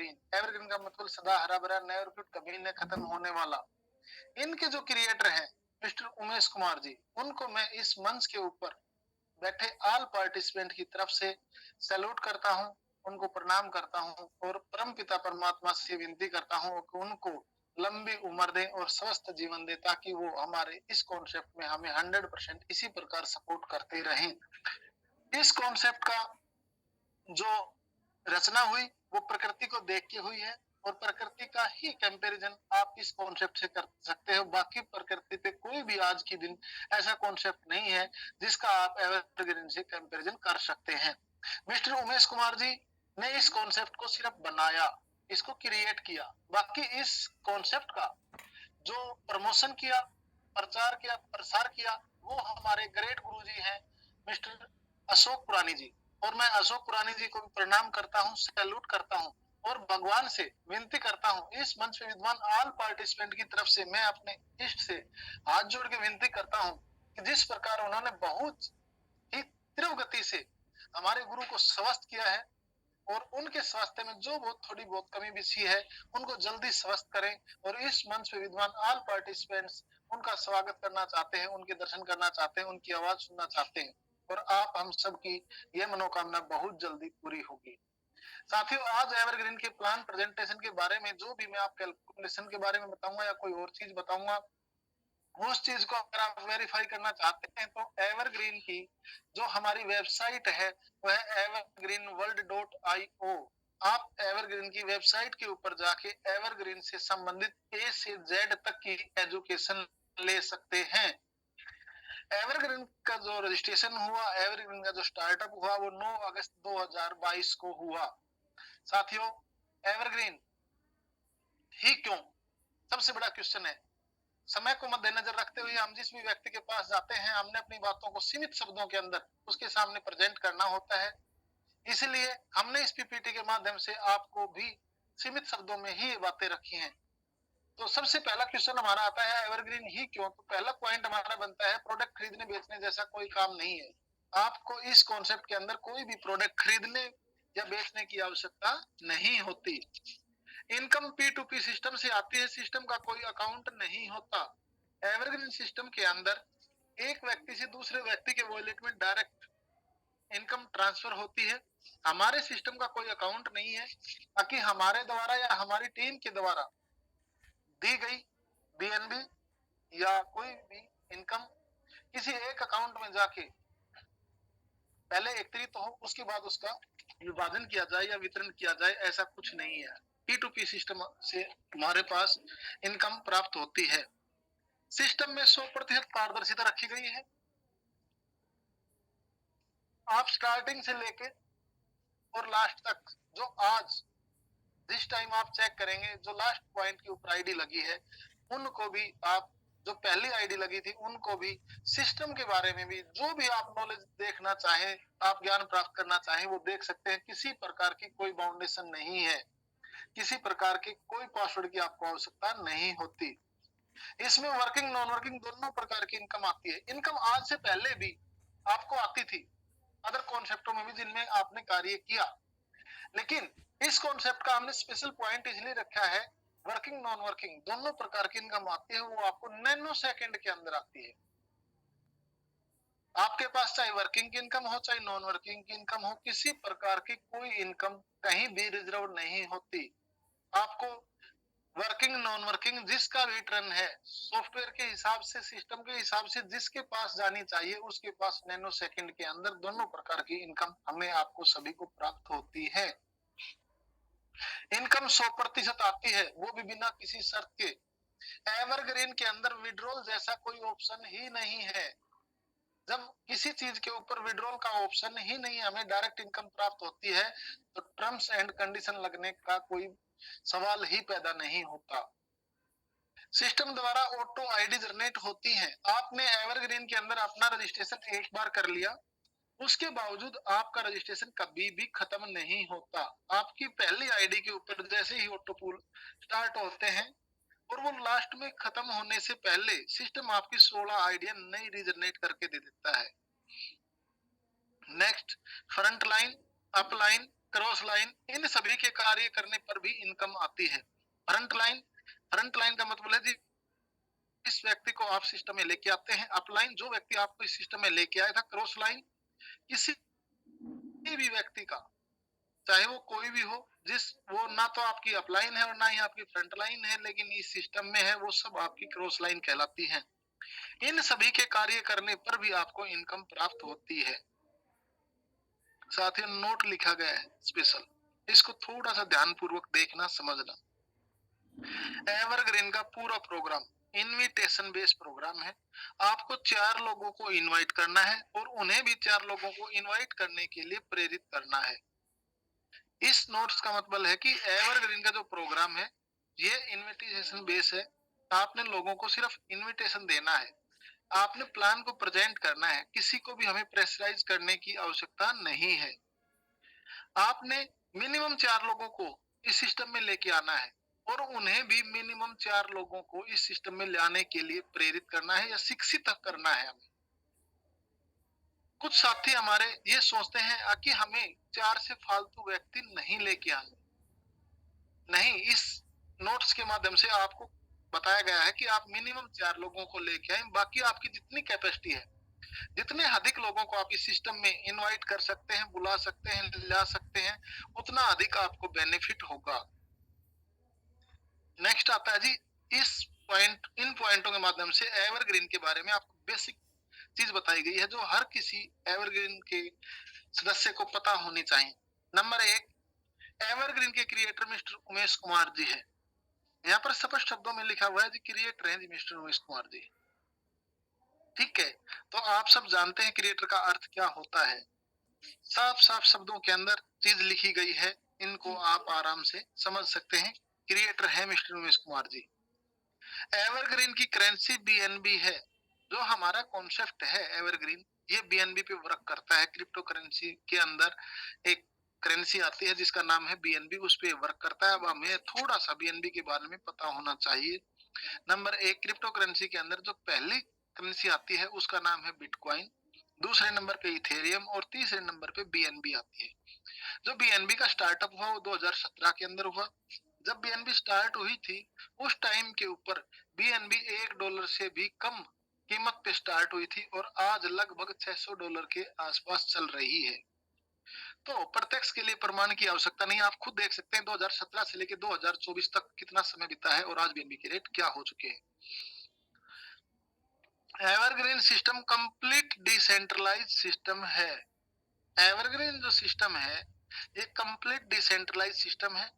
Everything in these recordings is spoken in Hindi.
एवरग्रीन। एवरग्रीन का मतलब सदा हरा भरा, नेवर क्विट, कभी न खत्म होने वाला। इनके जो क्रिएटर हैं मिस्टर उमेश कुमार जी, उनको मैं इस मंच के ऊपर बैठे ऑल पार्टिसिपेंट की तरफ से सैल्यूट करता हूं, उनको प्रणाम करता हूं और परम पिता परमात्मा से विनती करता हूं कि उनको लंबी उम्र दे और स्वस्थ जीवन दे, ताकि वो हमारे इस कॉन्सेप्ट में हमें 100% इसी प्रकार सपोर्ट करते रहें। इस कॉन्सेप्ट का जो रचना हुई वो प्रकृति को देख के हुई है और प्रकृति का ही कंपैरिजन आप इस कॉन्सेप्ट से कर सकते हो। बाकी प्रकृति पे कोई भी आज की दिन ऐसा कॉन्सेप्ट नहीं है जिसका आप एवरग्रीन से कंपैरिजन कर सकते हैं। मिस्टर उमेश कुमार जी ने इस कॉन्सेप्ट को सिर्फ बनाया, इसको क्रिएट किया। बाकी इस कॉन्सेप्ट का जो प्रमोशन किया, प्रचार किया, प्रसार किया, वो हमारे ग्रेट गुरु जी हैं मिस्टर अशोक पुरानी जी। और मैं अशोक पुरानी जी को भी प्रणाम करता हूँ, सैल्यूट करता हूँ और भगवान से विनती करता हूँ, इस मंच पे विद्वान ऑल पार्टिसिपेंट की तरफ से मैं अपने इष्ट से हाथ जोड़ के विनती करता हूँ कि जिस प्रकार उन्होंने बहुत ही तीव्र गति से हमारे गुरु को स्वस्थ किया है और उनके स्वास्थ्य में जो बहुत थोड़ी बहुत कमी बिछी है उनको जल्दी स्वस्थ करें। और इस मंच पे विद्वान ऑल पार्टिसिपेंट्स उनका स्वागत करना चाहते हैं, उनके दर्शन करना चाहते हैं, उनकी आवाज सुनना चाहते हैं और आप हम सबकी ये मनोकामना बहुत जल्दी पूरी होगी। साथियों, आज एवरग्रीन के प्लान प्रेजेंटेशन के बारे में जो भी मैं आप कैलकुलेशन के बारे में बताऊंगा या कोई और चीज बताऊंगा, उस चीज को अगर आप वेरीफाई करना चाहते हैं तो एवरग्रीन की जो हमारी वेबसाइट है वह evergreenworld.io। आप एवरग्रीन की वेबसाइट के ऊपर जाके एवरग्रीन से संबंधित ए से जेड तक की एजुकेशन ले सकते हैं। एवरग्रीन का जो रजिस्ट्रेशन हुआ, एवरग्रीन का जो स्टार्टअप हुआ वो 9 अगस्त 2022 को हुआ। साथियों, एवरग्रीन ही क्यों, सबसे बड़ा क्वेश्चन है। समय को मद्देनजर रखते हुए हम जिस भी व्यक्ति के पास जाते हैं, हमने अपनी बातों को सीमित शब्दों के अंदर उसके सामने प्रेजेंट करना होता है। इसलिए हमने इस पीपीटी के माध्यम से आपको भी सीमित शब्दों में ही ये बातें रखी हैं। तो सबसे पहला क्वेश्चन हमारा आता है एवरग्रीन ही क्यों। तो पहला पॉइंट हमारा बनता है प्रोडक्ट खरीदने बेचने जैसा कोई काम नहीं है। आपको इस कॉन्सेप्ट के अंदर कोई भी प्रोडक्ट खरीदने या बेचने की आवश्यकता नहीं होती। इनकम P2P सिस्टम से आती है, सिस्टम का कोई अकाउंट नहीं होता। एवरग्रीन सिस्टम के अंदर एक व्यक्ति से दूसरे व्यक्ति के वॉलेट में डायरेक्ट इनकम ट्रांसफर होती है। हमारे सिस्टम का कोई अकाउंट नहीं है, ताकि हमारे द्वारा या हमारी टीम के द्वारा दी गई बीएनबी या कोई भी इनकम किसी एक अकाउंट में जाके पहले एकत्रित हो, उसके बाद उसका विभाजन किया जाए या वितरण किया जाए, ऐसा कुछ नहीं है। P2P सिस्टम से हमारे पास इनकम प्राप्त होती है। सिस्टम में 100% पारदर्शिता रखी गई है। आप स्टार्टिंग से लेके और लास्ट तक, जो आज जिस टाइम आप चेक करेंगे, जो लास्ट पॉइंट के ऊपर आईडी लगी है उनको भी आप, जो पहली आईडी लगी थी उनको भी, सिस्टम के बारे में भी जो भी आप नॉलेज देखना चाहें, आप ज्ञान प्राप्त करना चाहें वो देख सकते हैं। किसी प्रकार की कोई बाउंडेशन नहीं है, किसी प्रकार की कोई पासवर्ड की आपको आवश्यकता नहीं होती। इसमें वर्किंग नॉन वर्किंग दोनों प्रकार की इनकम आती है। इनकम आज से पहले भी आपको आती थी अदर कॉन्सेप्टों में भी जिनमें आपने कार्य किया, लेकिन इस कॉन्सेप्ट का हमने स्पेशल पॉइंट इसलिए रखा है, वर्किंग नॉन वर्किंग दोनों प्रकार की इनकम आती है, वो आपको नैनो सेकंड के अंदर आती है। आपके पास चाहे वर्किंग की इनकम हो चाहे नॉन वर्किंग की इनकम हो, किसी प्रकार की कोई इनकम कहीं भी रिजर्व नहीं होती। आपको वर्किंग नॉन वर्किंग जिसका भी रिटर्न है, सॉफ्टवेयर के हिसाब से, सिस्टम के हिसाब से जिसके पास जानी चाहिए उसके पास नैनो सेकंड के अंदर दोनों प्रकार की इनकम हमें आपको सभी को प्राप्त होती है। इनकम 100% आती है, वो भी बिना किसी शर्त के। एवरग्रीन के अंदर विड्रॉल जैसा कोई ऑप्शन ही नहीं है। जब किसी चीज के ऊपर विड्रॉल का ऑप्शन ही नहीं, हमें डायरेक्ट इनकम प्राप्त होती है, तो टर्म्स एंड कंडीशन लगने का कोई सवाल ही पैदा नहीं होता। सिस्टम द्वारा ऑटो आईडी जनरेट होती है। आपने एवरग्रीन के अंदर अपना रजिस्ट्रेशन एक बार कर लिया, उसके बावजूद आपका रजिस्ट्रेशन कभी भी खत्म नहीं होता। आपकी पहली आईडी के ऊपर जैसे ही ऑटो पूल स्टार्ट होते हैं और वो लास्ट में खत्म होने से पहले सिस्टम आपकी 16 आईडिया नई रीजनरेट करके दे देता है। Next, front line, up line, cross line, इन सभी के कार्य करने पर भी इनकम आती है। फ्रंट लाइन का मतलब है जी इस व्यक्ति को आप सिस्टम में लेके आते हैं। अपलाइन जो व्यक्ति आपको इस सिस्टम में लेके आया था। क्रॉस लाइन किसी भी व्यक्ति का, चाहे वो कोई भी हो, जिस वो ना तो आपकी अपलाइन है और ना ही आपकी फ्रंट लाइन है, लेकिन इस सिस्टम में है, वो सब आपकी क्रॉस लाइन कहलाती है। इन सभी के कार्य करने पर भी आपको इनकम प्राप्त होती है। साथ ही नोट लिखा गया है स्पेशल, इसको थोड़ा सा ध्यान पूर्वक देखना समझना। एवरग्रीन का पूरा प्रोग्राम इनविटेशन बेस्ड प्रोग्राम है। आपको 4 लोगों को इनवाइट करना है और उन्हें भी 4 लोगों को इनवाइट करने के लिए प्रेरित करना है। इस नोट्स का मतलब है कि एवरग्रीन का जो प्रोग्राम है ये इनविटेशन बेस है। आपने लोगों को सिर्फ इनविटेशन देना है, आपने प्लान को प्रेजेंट करना है, किसी को भी हमें प्रेशराइज करने की आवश्यकता नहीं है। आपने मिनिमम 4 लोगों को इस सिस्टम में लेके आना है और उन्हें भी मिनिमम 4 लोगों को इस सिस्टम में लाने के लिए प्रेरित करना है या शिक्षित करना है हमें। कुछ साथी हमारे ये सोचते हैं कि हमें 4 से फालतू व्यक्ति नहीं लेके आने। नहीं, इस नोट्स के माध्यम से आपको बताया गया है कि आप मिनिमम 4 लोगों को लेके आए, बाकी आपकी जितनी कैपेसिटी है, जितने अधिक लोगों को आप इस सिस्टम में इनवाइट कर सकते हैं, बुला सकते हैं, ला सकते हैं, उतना अधिक आपको बेनिफिट होगा। नेक्स्ट आता है जी इन पॉइंटों के माध्यम से एवरग्रीन के बारे में आपको बेसिक चीज बताई गई है जो हर किसी एवरग्रीन के सदस्य को पता होनी चाहिए। नंबर 1, एवरग्रीन के क्रिएटर मिस्टर उमेश कुमार जी है। यहाँ पर स्पष्ट शब्दों में लिखा हुआ है जी क्रिएटर हैं जी मिस्टर उमेश कुमार जी। ठीक है, तो आप सब जानते हैं क्रिएटर का अर्थ क्या होता है। साफ साफ शब्दों के अंदर चीज लिखी गई है, इनको आप आराम से समझ सकते हैं। क्रिएटर है मिस्टर उमेश कुमार जी। एवरग्रीन की करेंसी बीएनबी है। जो हमारा कॉन्सेप्ट है एवरग्रीन, ये बीएनबी पे वर्क करता है। क्रिप्टो करेंसी के अंदर एक करेंसी आती है जिसका नाम है बीएनबी, उस पे वर्क करता है। अब हमें थोड़ा सा बीएनबी के बारे में पता होना चाहिए। नंबर 1, क्रिप्टो करेंसी के अंदर जो पहली करेंसी आती है उसका नाम है बिटकॉइन, दूसरे नंबर पे इथेरियम और तीसरे नंबर पे बीएनबी आती है। जो बीएनबी का स्टार्टअप हुआ वो 2017 के अंदर हुआ। जब बीएनबी स्टार्ट हुई थी उस टाइम के ऊपर बीएनबी $1 से भी कम कीमत पे स्टार्ट हुई थी और आज लगभग $600 के आसपास चल रही है। तो प्रत्यक्ष के लिए प्रमाण की आवश्यकता नहीं, आप खुद देख सकते हैं 2017 से लेकर 2024 तक कितना समय बीता है और आज बीएनबी के रेट क्या हो चुके हैं। Evergreen system complete decentralize system है। एवरग्रीन जो सिस्टम है ये कंप्लीट डिसेंट्रलाइज सिस्टम है।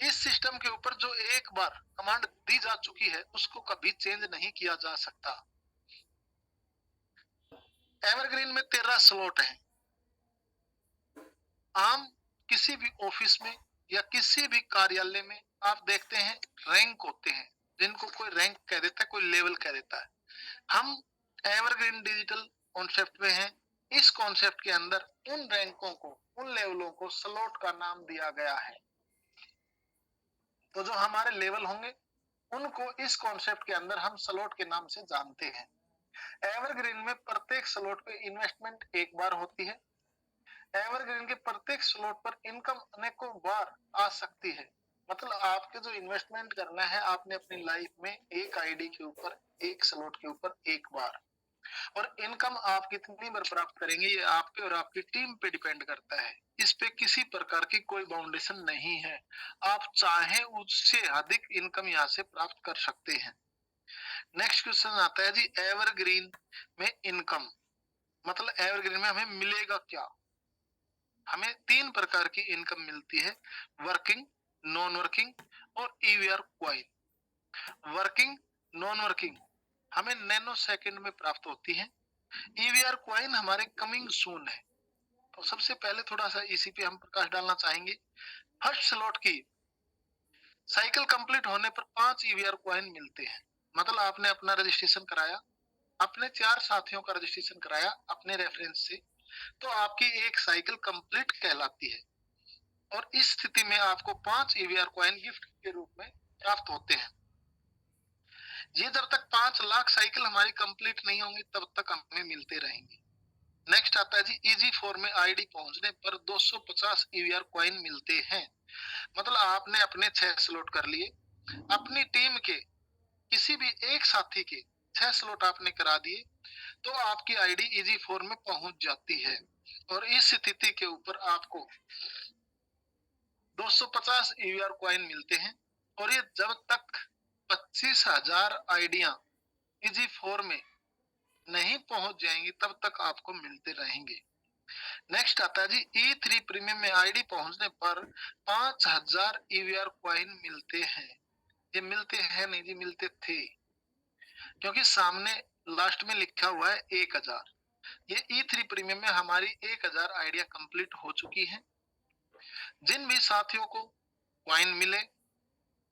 इस सिस्टम के ऊपर जो एक बार कमांड दी जा चुकी है उसको कभी चेंज नहीं किया जा सकता। एवरग्रीन में 13 स्लॉट हैं। आम किसी भी ऑफिस में या किसी भी कार्यालय में आप देखते हैं रैंक होते हैं, जिनको कोई रैंक कह देता है, कोई लेवल कह देता है। हम एवरग्रीन डिजिटल कॉन्सेप्ट में हैं। इस कॉन्सेप्ट के अंदर उन रैंकों को, उन लेवलों को स्लॉट का नाम दिया गया है। तो जो हमारे लेवल होंगे उनको इस कॉन्सेप्ट के अंदर हम स्लॉट के नाम से जानते हैं। एवरग्रीन में प्रत्येक स्लॉट पे इन्वेस्टमेंट एक बार होती है। एवरग्रीन के प्रत्येक स्लॉट पर इनकम अनेकों बार आ सकती है। मतलब आपके जो इन्वेस्टमेंट करना है आपने अपनी लाइफ में एक आईडी के ऊपर, एक स्लॉट के ऊपर एक बार, और इनकम आप कितनी बार प्राप्त करेंगे ये आप पे और आपकी टीम पे डिपेंड करता है। इस पे किसी प्रकार की कोई बाउंडेशन नहीं है, आप चाहे उससे अधिक इनकम यहाँ से प्राप्त कर सकते हैं। नेक्स्ट क्वेश्चन आता है जी एवरग्रीन में इनकम, मतलब एवरग्रीन में हमें मिलेगा क्या। हमें 3 प्रकार की इनकम मिलती है, वर्किंग, नॉन वर्किंग और EVR coin. Working, non working हमें नैनो सेकंड में प्राप्त होती है। ईवीआर क्वाइन हमारे कमिंग सून है। तो सबसे पहले थोड़ा सा इसी पे हम प्रकाश डालना चाहेंगे। फर्स्ट स्लॉट की साइकिल कंप्लीट होने पर 5 ईवीआर क्वाइन मिलते हैं। मतलब आपने अपना रजिस्ट्रेशन कराया, अपने 4 साथियों का रजिस्ट्रेशन कराया अपने रेफरेंस से, तो आपकी एक साइकिल कंप्लीट कहलाती है और इस स्थिति में आपको 5 ईवीआर क्वाइन गिफ्ट के रूप में प्राप्त होते हैं। ये जब तक 5 लाख साइकिल हमारी कंप्लीट नहीं होंगी तब तक हमें मिलते रहेंगे। नेक्स्ट आता है जी EG4 में आईडी पहुंचने पर 250 EVR कॉइन मिलते हैं। मतलब आपने अपने 6 स्लॉट कर लिए, अपनी टीम के किसी भी एक साथी के 6 स्लॉट आपने करा दिए, तो आपकी आईडी EG4 में पहुंच जाती है और इस स्थिति के ऊपर आपको 250 EVR कॉइन मिलते हैं और ये जब तक 25,000 आईडियां EG4 में नहीं पहुंच जाएंगी तब तक आपको मिलते रहेंगे। नेक्स्ट आता है जी E3 प्रीमियम में आईडी पहुंचने पर 5,000 EVR कॉइन मिलते हैं। ये मिलते हैं नहीं जी, मिलते थे, क्योंकि सामने लास्ट में लिखा हुआ है 1,000। ये E3 प्रीमियम में हमारी 1,000 आइडिया कंप्लीट हो चुकी है। जिन भी साथियों को कॉइन मिले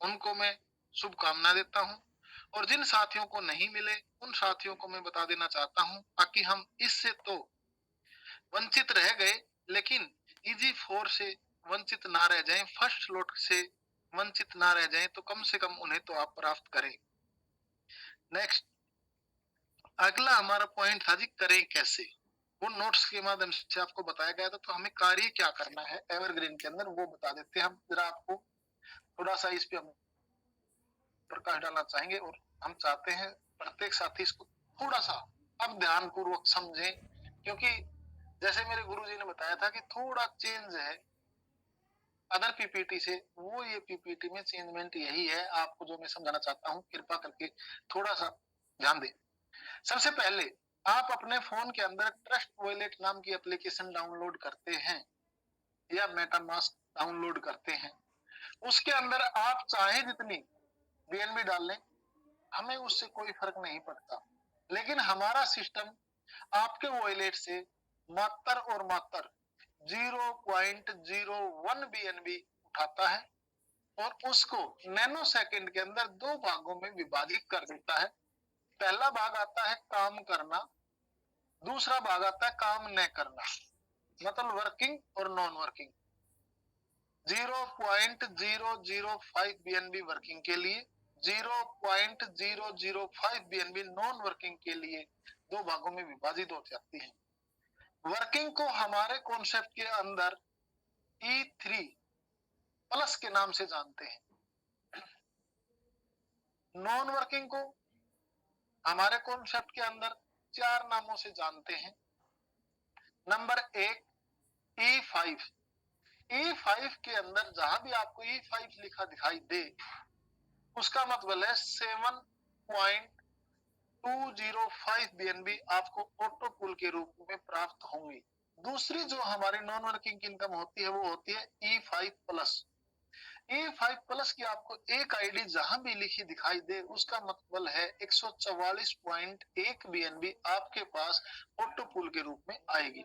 उनको मैं शुभकामना देता हूं और जिन साथियों को नहीं मिले उन साथियों को मैं बता देना चाहता हूं, ताकि हम इससे तो वंचित रह गए लेकिन EG4 से वंचित ना रह जाएं, फर्स्ट स्लॉट से वंचित ना रह जाएं, तो कम से कम उन्हें तो आप प्राप्त करें। नेक्स्ट अगला हमारा पॉइंट था जी करें कैसे। वो नोट्स के माध्यम से आपको बताया गया था, तो हमें कार्य क्या करना है एवरग्रीन के अंदर वो बता देते हैं। हम जरा आपको थोड़ा सा इस पे हम प्रकाश डालना चाहेंगे और हम चाहते हैं प्रत्येक साथी इसको थोड़ा सा अब ध्यान पूर्वक समझें, क्योंकि जैसे मेरे गुरुजी ने बताया था कि थोड़ा चेंज है अदर पीपीटी से, वो ये पीपीटी में चेंजमेंट यही है। आपको जो मैं समझाना चाहता हूँ कृपा करके थोड़ा सा ध्यान दें। सबसे पहले आप अपने फोन के अंदर ट्रस्ट वॉलेट नाम की एप्लीकेशन डाउनलोड करते हैं या मेटामास्क डाउनलोड करते हैं। उसके अंदर आप चाहे जितनी बीएनबी डाल लें, हमें उससे कोई फर्क नहीं पड़ता, लेकिन हमारा सिस्टम आपके वॉलेट से मात्र और मात्र 0.01 बीएनबी उठाता है और उसको नैनो सेकंड के अंदर दो भागों में विभाजित कर देता है। पहला भाग आता है काम करना, दूसरा भाग आता है काम न करना, मतलब वर्किंग और नॉन वर्किंग। 0.005 बीएनबी वर्किंग के लिए, 0.005 बीएनबी नॉन वर्किंग के लिए दो भागों में विभाजित हो जाती है। वर्किंग को हमारे कॉन्सेप्ट के अंदर E3 प्लस के नाम से जानते हैं। नॉन वर्किंग को हमारे कॉन्सेप्ट के अंदर 4 नामों से जानते हैं। Number 1 E5। E5 के अंदर जहां भी आपको E5 लिखा दिखाई दे उसका मतलब है 7.205 बीएनबी आपको ऑटो पुल के रूप में प्राप्त होंगे। दूसरी जो हमारी नॉन वर्किंग इनकम होती है वो होती है E5 प्लस। E5 प्लस की आपको एक आईडी जहां भी लिखी दिखाई दे उसका मतलब है 144.1 बीएनबी आपके पास ऑटो पुल के रूप में आएगी।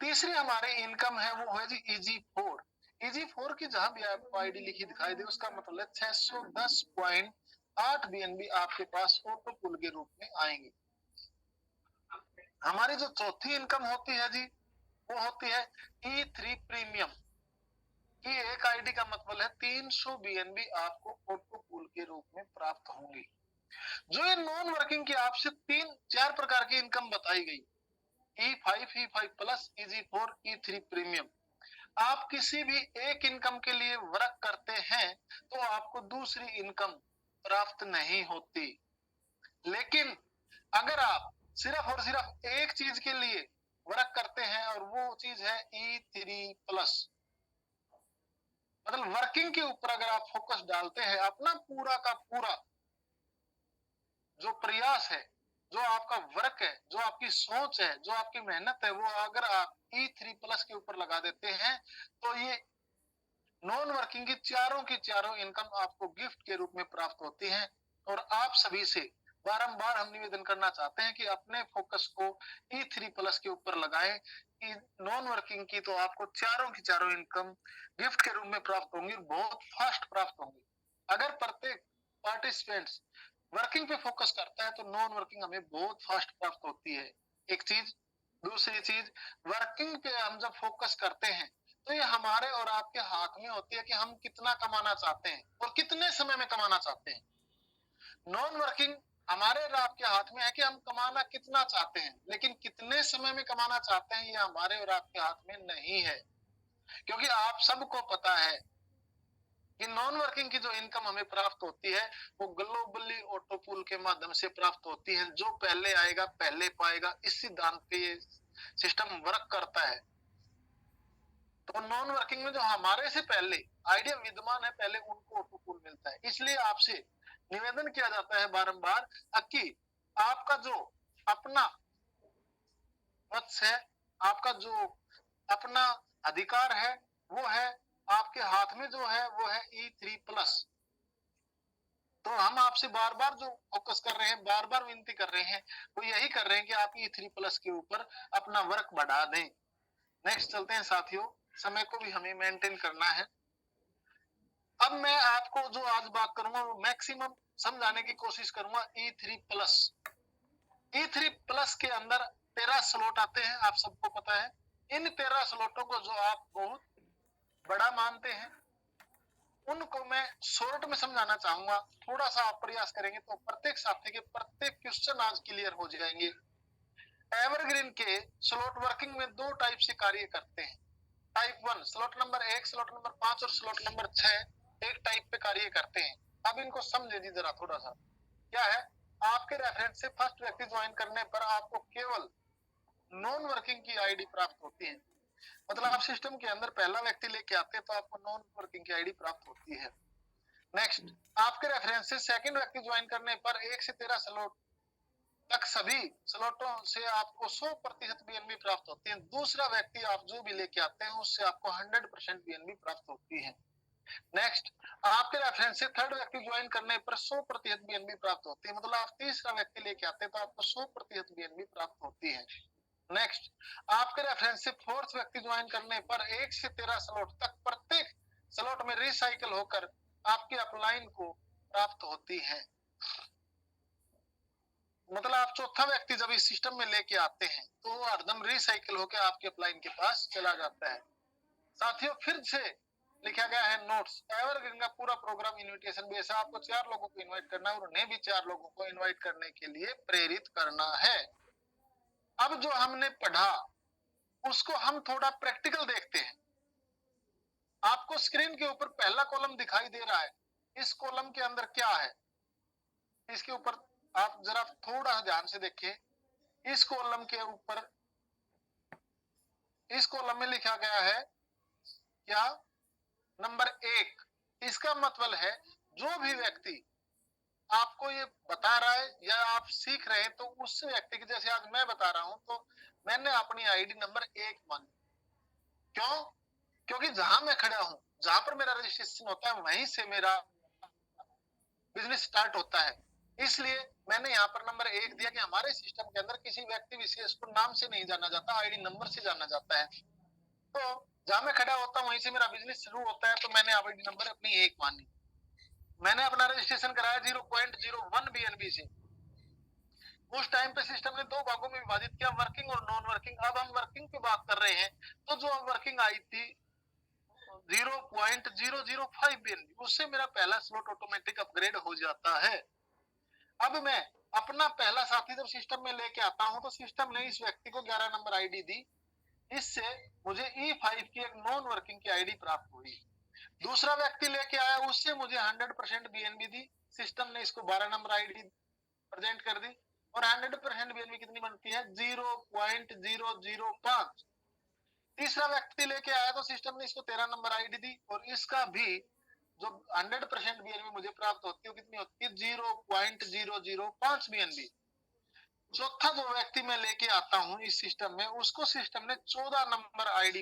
तीसरी हमारे इनकम है वो है जी EG4। EG4 की जहां भी आपको आईडी लिखी दिखाई दे उसका मतलब है 610.8 बीएनबी आपके पास ऑटो पुल के रूप में आएंगे। हमारी जो चौथी इनकम होती है जी वो होती है E3 प्रीमियम की एक आईडी का मतलब है 300 बीएनबी आपको ऑटो पुल के रूप में प्राप्त होंगी। जो ये नॉन वर्किंग की आपसे 3-4 प्रकार की इनकम बताई गई, E5, E5 plus, EG4, E3 premium, आप किसी भी एक इनकम के लिए वर्क करते हैं तो आपको दूसरी इनकम प्राप्त नहीं होती। लेकिन अगर आप सिर्फ और सिर्फ एक चीज के लिए वर्क करते हैं और वो चीज है E3 प्लस, मतलब वर्किंग के ऊपर अगर आप फोकस डालते हैं, अपना पूरा का पूरा जो प्रयास है, जो आपका वर्क है, जो आपकी सोच है, जो आपकी मेहनत है, वो अगर आप E3 प्लस के ऊपर लगा देते हैं तो ये नॉन वर्किंग की चारों इनकम आपको गिफ्ट के रूप में प्राप्त होती है। और आप सभी से बारंबार हम निवेदन करना चाहते हैं कि अपने फोकस को E3 प्लस के ऊपर लगाएं। नॉन वर्किंग की तो आपको चारों की चारों इनकम गिफ्ट के रूप में प्राप्त होंगी, बहुत फास्ट प्राप्त होंगी। अगर प्रत्येक पार्टिसिपेंट्स वर्किंग पे फोकस करता है तो नॉन वर्किंग हमें बहुत फास्ट प्राप्त होती है, एक चीज। दूसरी चीज, वर्किंग पे हम जब फोकस करते हैं तो ये हमारे और आपके हाथ में होती है कि हम कितना कमाना चाहते हैं और कितने समय में कमाना चाहते हैं। नॉन वर्किंग हमारे और आपके हाथ में है कि हम कमाना कितना चाहते हैं, लेकिन कितने समय में कमाना चाहते हैं ये हमारे और आपके हाथ में नहीं है। क्योंकि आप सबको पता है कि नॉन वर्किंग की जो इनकम हमें प्राप्त होती है वो ग्लोबली ऑटो पूल के माध्यम से प्राप्त होती है। जो पहले आएगा पहले पाएगा, इस सिद्धांत पे ये सिस्टम वर्क करता है। तो नॉन वर्किंग में जो हमारे से पहले आइडिया विद्यमान है, पहले उनको ऑटो पूल मिलता है। इसलिए आपसे निवेदन किया जाता है बारंबार कि आपका जो अपना वत्स है, आपका जो अपना अधिकार है, वो है आपके हाथ में, जो है वो है E3+। तो हम आपसे बार बार जो फोकस कर रहे हैं, बार बार विनती कर रहे हैं, वो यही कर रहे हैं कि आप E3+ के ऊपर अपना वर्क बढ़ा दें। नेक्स्ट चलते हैं साथियों, समय को भी हमें मेंटेन करना है। अब मैं आपको जो आज बात करूंगा वो मैक्सिमम समझाने की कोशिश करूंगा E3+। E3+ के अंदर 13 स्लॉट आते हैं, आप सबको पता है। इन 13 स्लॉटों को जो आप बहुत बड़ा मानते हैं, उनको मैं शॉर्ट में समझाना चाहूंगा। थोड़ा सा आप प्रयास करेंगे तो प्रत्येक साथी के प्रत्येक क्वेश्चन आज क्लियर हो जाएंगे। एवरग्रीन के स्लॉट वर्किंग में दो टाइप से कार्य करते हैं। Type 1 slot number 1, slot number 5 और स्लॉट नंबर 6 एक टाइप पे कार्य करते हैं। अब इनको समझे जी जरा थोड़ा सा। क्या है, आपके रेफरेंस से फर्स्ट व्यक्ति ज्वाइन करने पर आपको केवल नॉन वर्किंग की आईडी प्राप्त होती है। मतलब आप सिस्टम के अंदर पहला व्यक्ति लेके आते हैं तो आपको नॉन वर्किंग की आईडी प्राप्त होती है। नेक्स्ट, आपके रेफरेंस से सेकंड व्यक्ति ज्वाइन करने पर 1 से 13 स्लॉट तक सभी स्लॉटों से आपको 100% बीएनबी प्राप्त होती है। दूसरा व्यक्ति आप जो भी लेके आते हैं उससे आपको 100% बीएनबी प्राप्त होती है। नेक्स्ट, आपके रेफरेंस से थर्ड व्यक्ति ज्वाइन करने पर 100% बीएनबी प्राप्त होती है। मतलब आप तीसरा व्यक्ति लेके आते हैं तो आपको 100% बीएनबी प्राप्त होती है। नेक्स्ट, आपके रेफरेंस से फोर्थ व्यक्ति ज्वाइन करने पर 1 से 13 स्लॉट तक प्रत्येक स्लॉट में रिसाइकिल होकर आपकी अपलाइन को प्राप्त होती है। मतलब आप चौथा व्यक्ति जब इस सिस्टम में लेके आते हैं तो वो हरदम रिसाइकिल होकर आपके अपलाइन के पास चला जाता है। साथियों, फिर से लिखा गया है नोट्स, एवरग्रीन का पूरा प्रोग्राम इनविटेशन बेस है। आपको 4 लोगों को इनवाइट करना है और उन्हें भी 4 लोगों को इनवाइट करने के लिए प्रेरित करना है। अब जो हमने पढ़ा उसको हम थोड़ा प्रैक्टिकल देखते हैं। आपको स्क्रीन के ऊपर पहला कॉलम दिखाई दे रहा है। इस कॉलम के अंदर क्या है, इसके ऊपर आप जरा थोड़ा ध्यान से देखिए। इस कॉलम के ऊपर, इस कॉलम में लिखा गया है क्या, नंबर 1। इसका मतलब है जो भी व्यक्ति आपको ये बता रहा है या आप सीख रहे हैं तो उस व्यक्ति की, जैसे आज मैं बता रहा हूं तो मैंने अपनी आईडी नंबर 1 मानी। क्यों? क्योंकि जहां मैं खड़ा हूं, जहां पर मेरा रजिस्ट्रेशन होता है, वहीं से मेरा बिजनेस स्टार्ट होता है। इसलिए मैंने यहाँ पर नंबर 1 दिया कि हमारे सिस्टम के अंदर किसी व्यक्ति विशेष को नाम से नहीं जाना जाता, आईडी नंबर से जाना जाता है। तो जहां मैं खड़ा होता हूँ वहीं से मेरा बिजनेस शुरू होता है, तो मैंने आईडी नंबर अपनी 1 मानी। मैंने अपना रजिस्ट्रेशन कराया 0.01 बीएनबी से। उस टाइम पे सिस्टम ने दो भागों में विभाजित किया, वर्किंग और नॉन वर्किंग। अब हम वर्किंग की बात कर रहे हैं, तो जो वर्किंग आई थी 0.005 बीएनबी, उससे मेरा पहला स्लॉट ऑटोमेटिक अपग्रेड हो जाता है। अब मैं अपना पहला साथी जब सिस्टम में लेके आता हूं तो सिस्टम ने इस व्यक्ति को 11 नंबर आईडी दी। इससे मुझे E5 की एक नॉन वर्किंग की आईडी प्राप्त हुई। दूसरा व्यक्ति लेके आया, उससे मुझे 100% बीएनबी दी। सिस्टम ने इसको 12 नंबर आईडी प्रेजेंट कर दी और 100% बीएनबी कितनी बनती है, 0.005। तीसरा व्यक्ति लेके आया तो सिस्टम ने इसको 13 नंबर आईडी दी और इसका भी जो 100% बीएनबी मुझे प्राप्त होती है कितनी होती है, 0.005 बीएनबी। चौथा जो व्यक्ति मैं लेके आता हूं इस सिस्टम में, उसको सिस्टम ने 14 नंबर आईडी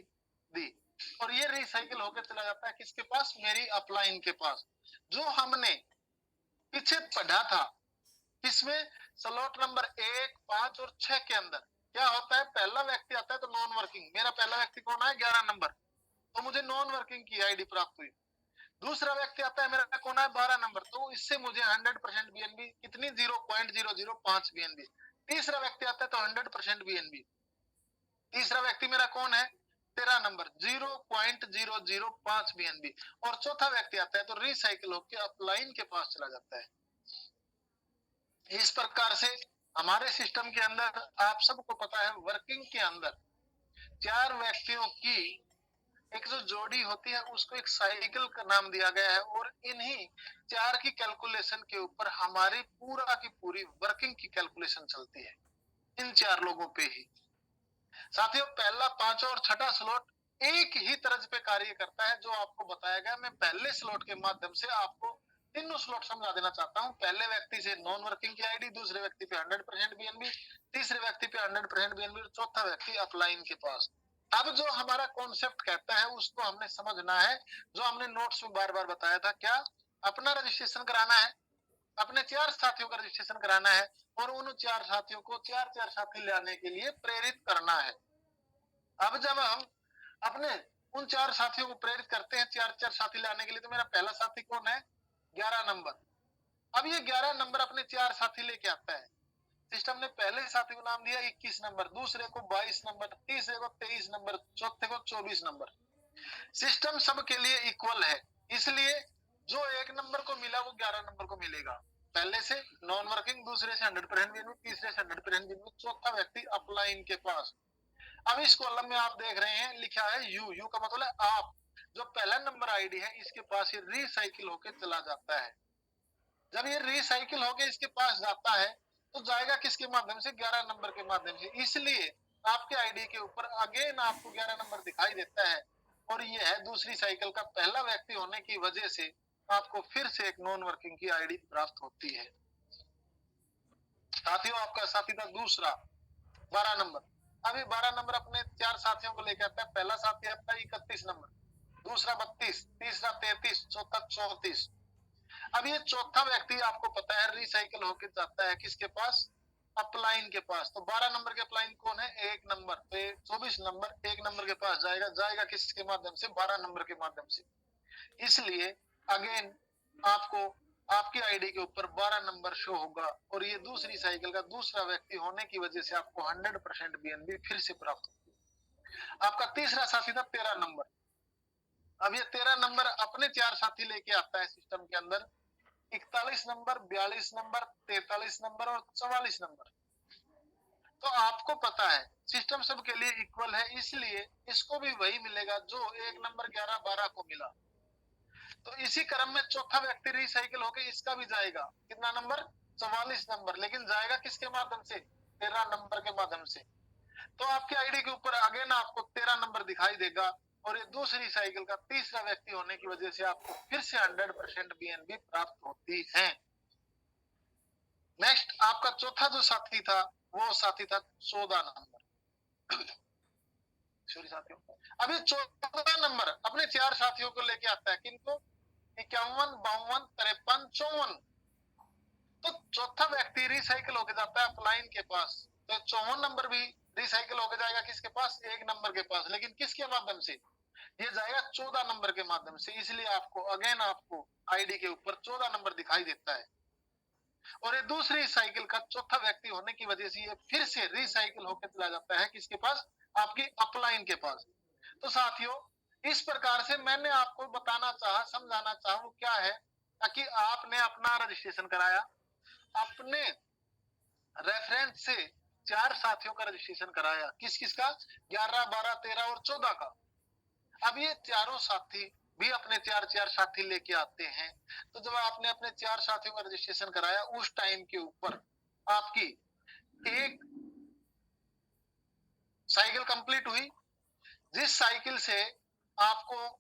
दी और ये रिसाइकिल होकर चला जाता है किसके पास, मेरी अपलाइन के पास। जो हमने पीछे पढ़ा था इसमें स्लॉट नंबर 1, 5 और 6 के अंदर क्या होता है, पहला व्यक्ति आता है तो नॉन वर्किंग, मेरा पहला व्यक्ति कौन है, 11 नंबर, तो मुझे नॉन वर्किंग की आईडी प्राप्त हुई। दूसरा व्यक्ति आता है, मेरा कौन है, 12 नंबर, तो इससे मुझे 100% बीएनबी कितनी, 0.005 बीएनबी। तीसरा व्यक्ति आता है तो 100% बीएनबी। तीसरा व्यक्ति मेरा कौन है, 13 नंबर, 0.005 बीएनबी। और चौथा व्यक्ति आता है तो रिसाइकिल होकर अपलाइन के पास चला जाता है। इस प्रकार से हमारे सिस्टम के अंदर आप सबको पता है, वर्किंग के अंदर 4 व्यक्तियों की एक जो जोड़ी होती है उसको एक साइकिल का नाम दिया गया है, और इन्हीं 4 की कैलकुलेशन के ऊपर हमारी पूरा की पूरी वर्किंग की कैलकुलेशन चलती है, इन 4 लोगों पे ही। साथियों, पहला, पांचवा और छठा स्लॉट एक ही तर्ज पे कार्य करता है, जो आपको बताया गया। मैं पहले स्लॉट के माध्यम से आपको तीनों स्लॉट समझा देना चाहता हूं। पहले व्यक्ति से नॉन वर्किंग की आईडी, दूसरे व्यक्ति पे 100% बीएनबी, तीसरे व्यक्ति पे 100% बीएनबी, और चौथा व्यक्ति अपलाइन के पास। अब जो हमारा कॉन्सेप्ट कहता है उसको हमने समझना है, जो हमने नोट्स में बार बार बताया था। क्या? अपना रजिस्ट्रेशन कराना है, अपने 4 साथियों का रजिस्ट्रेशन कराना है, और उन 4 साथियों को 4 साथी लाने के लिए प्रेरित करना है। अब जब हम अपने उन 4 साथियों को प्रेरित करते हैं 4 साथी लाने के लिए, तो मेरा पहला साथी कौन है? 11 नंबर। अब ये 11 नंबर अपने 4 साथी लेके आता है। सिस्टम ने पहले साथी को नाम दिया 21 नंबर, दूसरे को 22 नंबर, तीसरे को 23 नंबर, चौथे को 24 नंबर। सिस्टम सबके लिए इक्वल है, इसलिए जो 1 नंबर को मिला वो 11 नंबर को मिलेगा। पहले से नॉन वर्किंग, दूसरे से 100% बीएनबी, तीसरे से 100% बीएनबी, चौथा व्यक्ति अपलाइन के पास। अब इस कॉलम में आप देख रहे हैं लिखा है यू। यू का मतलब है आप। जो पहला नंबर आईडी है इसके पास ये रिसाइकिल होके चला जाता है। जब ये रिसाइकिल होके इसके पास जाता है तो जाएगा किसके माध्यम से? 11 नंबर के माध्यम से। इसलिए आपके आईडी के ऊपर अगेन आपको 11 नंबर दिखाई देता है, और ये है दूसरी साइकिल का पहला व्यक्ति होने की वजह से आपको फिर से एक नॉन वर्किंग की आईडी प्राप्त होती है। साथियों, आपका साथी था दूसरा 12 नंबर। अभी 12 नंबर अपने 4 साथियों को लेकर आता है। पहला साथी आता है 31 नंबर, दूसरा 32, तीसरा 33, चौथा 34। अब ये चौथा व्यक्ति आपको पता है रिसाइकिल होकर जाता है किसके पास? अपलाइन के पास। तो 12 नंबर के अपलाइन कौन है? 1 नंबर। तो 24 नंबर 1 नंबर के पास जाएगा। जाएगा किसके माध्यम से? 12 नंबर के माध्यम से। इसलिए अगेन आपको आपकी आईडी के ऊपर 12 नंबर शो होगा, और ये दूसरी साइकिल का दूसरा व्यक्ति होने की वजह से आपको 100% बीएनबी फिर से प्राप्त होगी। आपका तीसरा साथी था 13 नंबर। अब ये 13 नंबर अपने 4 साथी लेके आता है सिस्टम के अंदर, 41 नंबर, 42 नंबर, 43 नंबर और 44 नंबर। तो आपको पता है सिस्टम सबके लिए इक्वल है, इसलिए इसको भी वही मिलेगा जो 1 नंबर 11 12 को मिला। तो इसी क्रम में चौथा व्यक्ति रिसाइकिल होकर इसका भी जाएगा। कितना नंबर? 44 नंबर। लेकिन जाएगा किसके माध्यम से? 13 नंबर के माध्यम से। तो आपकी आईडी के ऊपर अगेन आपको 13 नंबर दिखाई देगा, और ये दूसरी साइकिल का तीसरा व्यक्ति होने की वजह से आपको फिर से 100% बीएनबी प्राप्त होती है। नेक्स्ट, आपका चौथा जो साथी था वो साथी था 14 नंबर। सॉरी साथियों, अभी 14 नंबर अपने 4 साथियों को लेके आता है। किनको? 51, 52, 53, 54। तो चौथा व्यक्ति रिसाइकिल होके जाता है अपलाइन के पास। तो 54 नंबर भी रिसाइकिल होके जाएगा किसके पास? 1 नंबर के पास। लेकिन किसके माध्यम से? ये जाएगा 14 नंबर के माध्यम से। इसलिए आपको अगेन आपको आईडी के ऊपर 14 नंबर दिखाई देता है, और ये दूसरी साइकिल का चौथा व्यक्ति होने की वजह से ये फिर से रिसाइकिल होकर चला जाता है किसके पास? आपकी अपलाइन के पास। तो साथियों, इस प्रकार से मैंने आपको बताना चाहा, समझाना चाहा वो क्या है, ताकि आपने अपना रजिस्ट्रेशन कराया, अपने रेफरेंस से 4 साथियों का रजिस्ट्रेशन कराया। किस किस का? 11, 12, 13 और 14 का। अब ये चारों साथी भी अपने 4 साथी लेके आते हैं। तो जब आपने अपने 4 साथियों का रजिस्ट्रेशन कराया, उस टाइम के ऊपर आपकी एक साइकिल कंप्लीट हुई, जिस साइकिल से आपको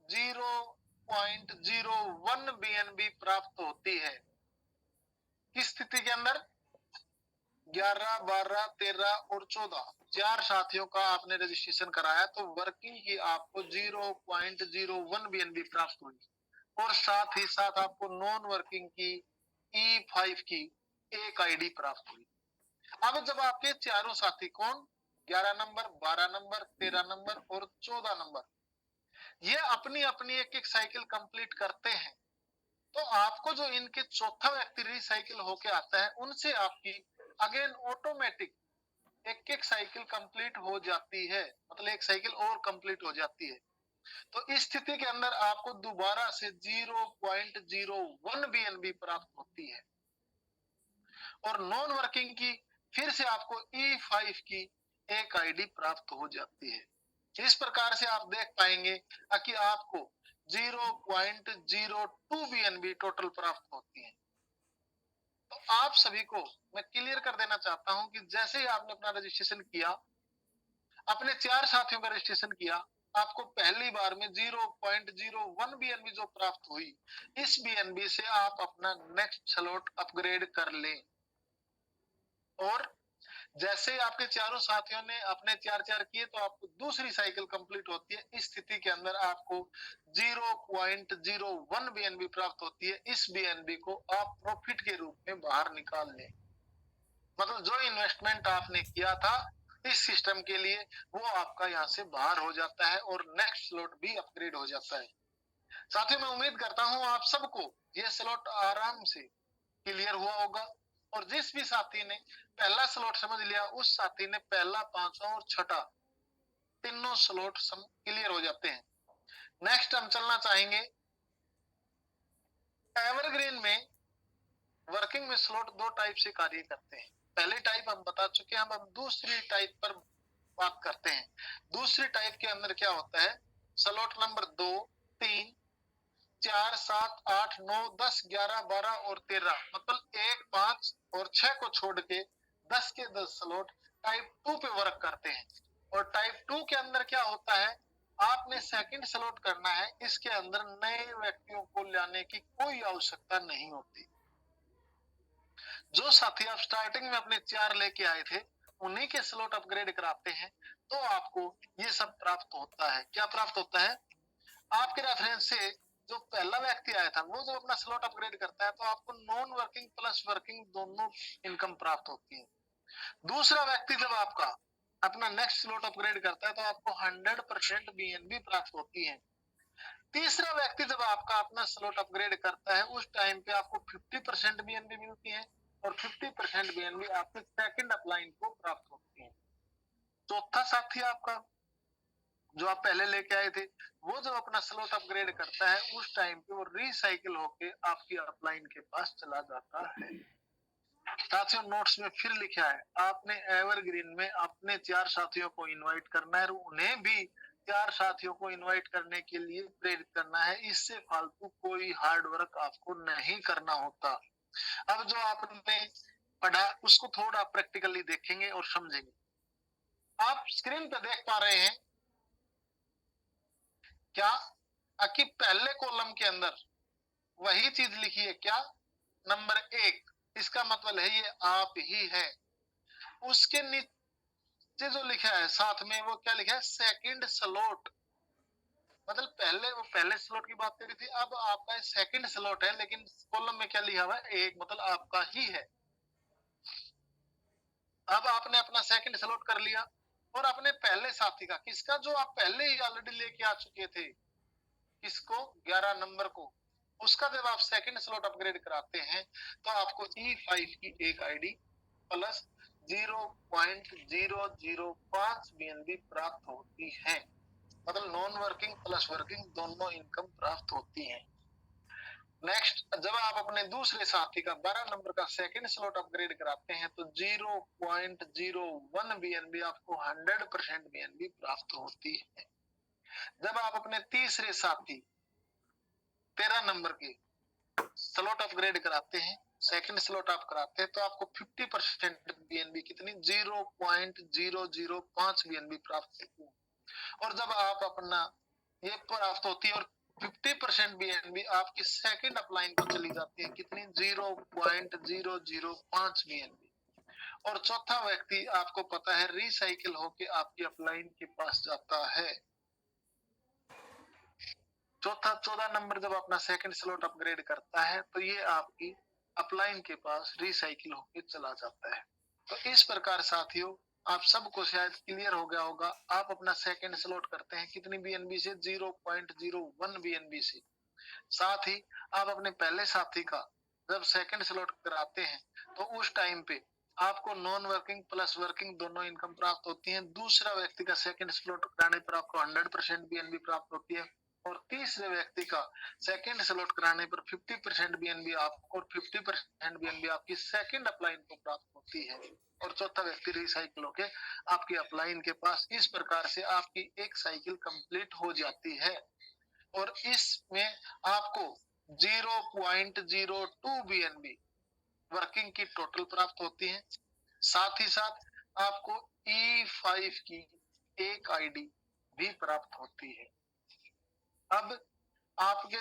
0.01 बीएनबी प्राप्त होती है। किस स्थिति के अंदर? 11, 12, 13 और 14 4 साथियों का आपने रजिस्ट्रेशन कराया, तो वर्किंग की आपको 0.01 बीएनबी प्राप्त हुई, और साथ ही साथ आपको नॉन वर्किंग की E5 की एक आईडी प्राप्त हुई। अब जब आपके चारों साथी कौन? 11 नंबर, 12 नंबर, 13 नंबर और 14 नंबर, ये अपनी अपनी एक एक साइकिल कंप्लीट करते हैं, तो आपको जो इनके चौथा व्यक्ति रिसाइकिल होके आता है उनसे आपकी अगेन ऑटोमेटिक एक एक साइकिल कंप्लीट हो जाती है, मतलब एक साइकिल और कंप्लीट हो जाती है। तो इस स्थिति के अंदर आपको दोबारा से 0.01 बीएनबी प्राप्त होती है। और नॉन वर्किंग की फिर से आपको E5 की एक आईडी प्राप्त हो जाती है। इस प्रकार से आप देख पाएंगे कि आपको 0.02 BNB टोटल प्राप्त होती है। तो आप सभी को मैं क्लियर कर देना चाहता हूं कि जैसे ही आपने अपना रजिस्ट्रेशन किया, अपने 4 साथियों का रजिस्ट्रेशन किया, आपको पहली बार में 0.01 BNB जो प्राप्त हुई, इस BNB से आप अपना नेक्स्ट स्लॉट अपग्रेड कर लें। और जैसे आपके चारों साथियों ने अपने 4-4 किए तो आपको दूसरी साइकिल कंप्लीट होती है। इस स्थिति के अंदर आपको 0.01 BNB प्राप्त होती है। इस BNB को आप प्रॉफिट के रूप में बाहर निकाल लें। मतलब जो इन्वेस्टमेंट आपने किया था इस सिस्टम के लिए, वो आपका यहाँ से बाहर हो जाता है और नेक्स्ट स्लॉट भी अपग्रेड हो जाता है। साथियों, मैं उम्मीद करता हूँ आप सबको ये स्लॉट आराम से क्लियर हुआ होगा। और जिस भी साथी ने पहला स्लॉट समझ लिया, उस साथी ने पहला, पांचवा और छठा तीनों स्लॉट क्लियर हो जाते हैं। नेक्स्ट हम चलना चाहेंगे एवरग्रीन में। वर्किंग में स्लॉट दो टाइप से कार्य करते हैं। पहली टाइप हम बता चुके हैं, हम दूसरी टाइप पर बात करते हैं। दूसरी टाइप के अंदर क्या होता है, स्लॉट नंबर 2, 3, 4, 7, 8, 9, 10, 11, 12 और 13, मतलब 1, 5 और 6 को छोड़ के 10 के 10 स्लॉट टाइप 2 पे वर्क करते हैं। और टाइप 2 के अंदर क्या होता है, आपने सेकंड स्लॉट करना है, इसके अंदर नए व्यक्तियों को लाने की कोई आवश्यकता नहीं होती। जो साथी आप स्टार्टिंग में अपने 4 लेके आए थे, उन्हीं के स्लॉट अपग्रेड कराते हैं तो आपको ये सब प्राप्त होता है। क्या प्राप्त होता है, आपके रेफरेंस से जो पहला व्यक्ति आया था वो जब अपना स्लॉट अपग्रेड करता है तो आपको नॉन वर्किंग प्लस वर्किंग दोनों इनकम प्राप्त होती है। दूसरा व्यक्ति जब आपका अपना नेक्स्ट स्लॉट अपग्रेड करता है तो आपको 100% BNB प्राप्त होती है। तीसरा व्यक्ति जब आपका अपना स्लॉट अपग्रेड करता है उस टाइम पे आपको 50% BNB मिलती है और 50% BNB आपके सेकंड अपलाइन को प्राप्त होती है। चौथा साथी आपका जो आप पहले लेके आए थे, वो जब अपना स्लॉट अपग्रेड करता है उस टाइम पे वो रिसाइकिल होके आपकी अपलाइन के पास चला जाता है। साथियों, नोट्स में फिर लिखा है, आपने एवरग्रीन में अपने 4 साथियों को इनवाइट करना है और उन्हें भी 4 साथियों को इनवाइट करने के लिए प्रेरित करना है। इससे फालतू कोई हार्ड वर्क आपको नहीं करना होता। अब जो आपने पढ़ा उसको थोड़ा प्रैक्टिकली देखेंगे और समझेंगे। आप स्क्रीन पे देख पा रहे हैं क्या, कि पहले कॉलम के अंदर वही चीज लिखी है क्या, नंबर 1, इसका मतलब है ये आप ही है। उसके नीचे जो लिखा है साथ में वो क्या लिखा है, सेकंड स्लॉट, मतलब पहले वो पहले स्लॉट की बात करी थी, अब आपका सेकंड स्लॉट है, लेकिन कॉलम में क्या लिखा हुआ है, एक, मतलब आपका ही है। अब आपने अपना सेकंड स्लॉट कर लिया और अपने पहले साथी का, किसका, जो आप पहले ही ऑलरेडी लेके आ चुके थे, किसको, 11 नंबर को, उसका जब आप सेकंड स्लॉट अपग्रेड कराते हैं तो आपको E5 की एक आईडी प्लस 0.005 BNB प्राप्त होती है। मतलब नॉन वर्किंग प्लस वर्किंग दोनों इनकम प्राप्त होती है। नेक्स्ट, जब आप अपने दूसरे साथी का 12 नंबर का सेकंड स्लॉट अपग्रेड कराते हैं तो 0.01 BNB आपको 100% BNB प्राप्त होती है। जब आप अपने तीसरे साथी 13 नंबर के स्लॉट अपग्रेड कराते हैं, सेकंड स्लॉट आप कराते हैं तो आपको 50% BNB, कितनी, 0.005 BNB प्राप्त होती है। और जब आप अपना ये प्राप्त होती है और 50% BNB आपकी सेकंड अपलाइन को चली जाती है, कितनी, 0.005 BNB। और चौथा व्यक्ति आपको पता है रिसाइकिल होके आपकी अपलाइन के पास जाता है। चौथा 14 नंबर जब अपना सेकंड स्लॉट अपग्रेड करता है तो ये आपकी अपलाइन के पास रिसाइकिल होके चला जाता है। तो इस प्रकार साथियों आप सबको शायद क्लियर हो गया होगा। आप अपना सेकंड स्लॉट करते हैं कितनी BNB से, 0.01 BNB से। साथ ही आप अपने पहले साथी का जब सेकंड स्लॉट कराते हैं तो उस टाइम पे आपको नॉन वर्किंग प्लस वर्किंग दोनों इनकम प्राप्त होती है। दूसरा व्यक्ति का सेकंड स्लॉट कराने पर आपको 100% BNB प्राप्त होती है। और तीसरे व्यक्ति का सेकंड स्लॉट कराने पर 50% बीएनबी आपको और 50% बीएनबी आपकी सेकंड अपलाइन को प्राप्त होती है, और चौथा व्यक्ति रिसाइकिल होके आपकी अपलाइन के पास। इस प्रकार से आपकी एक साइकिल कंप्लीट हो जाती है, और इसमें आपको 0.02 बीएनबी वर्किंग की टोटल प्राप्त होती है। साथ ही साथ आपको E5 की एक आईडी भी प्राप्त होती है। अब आपके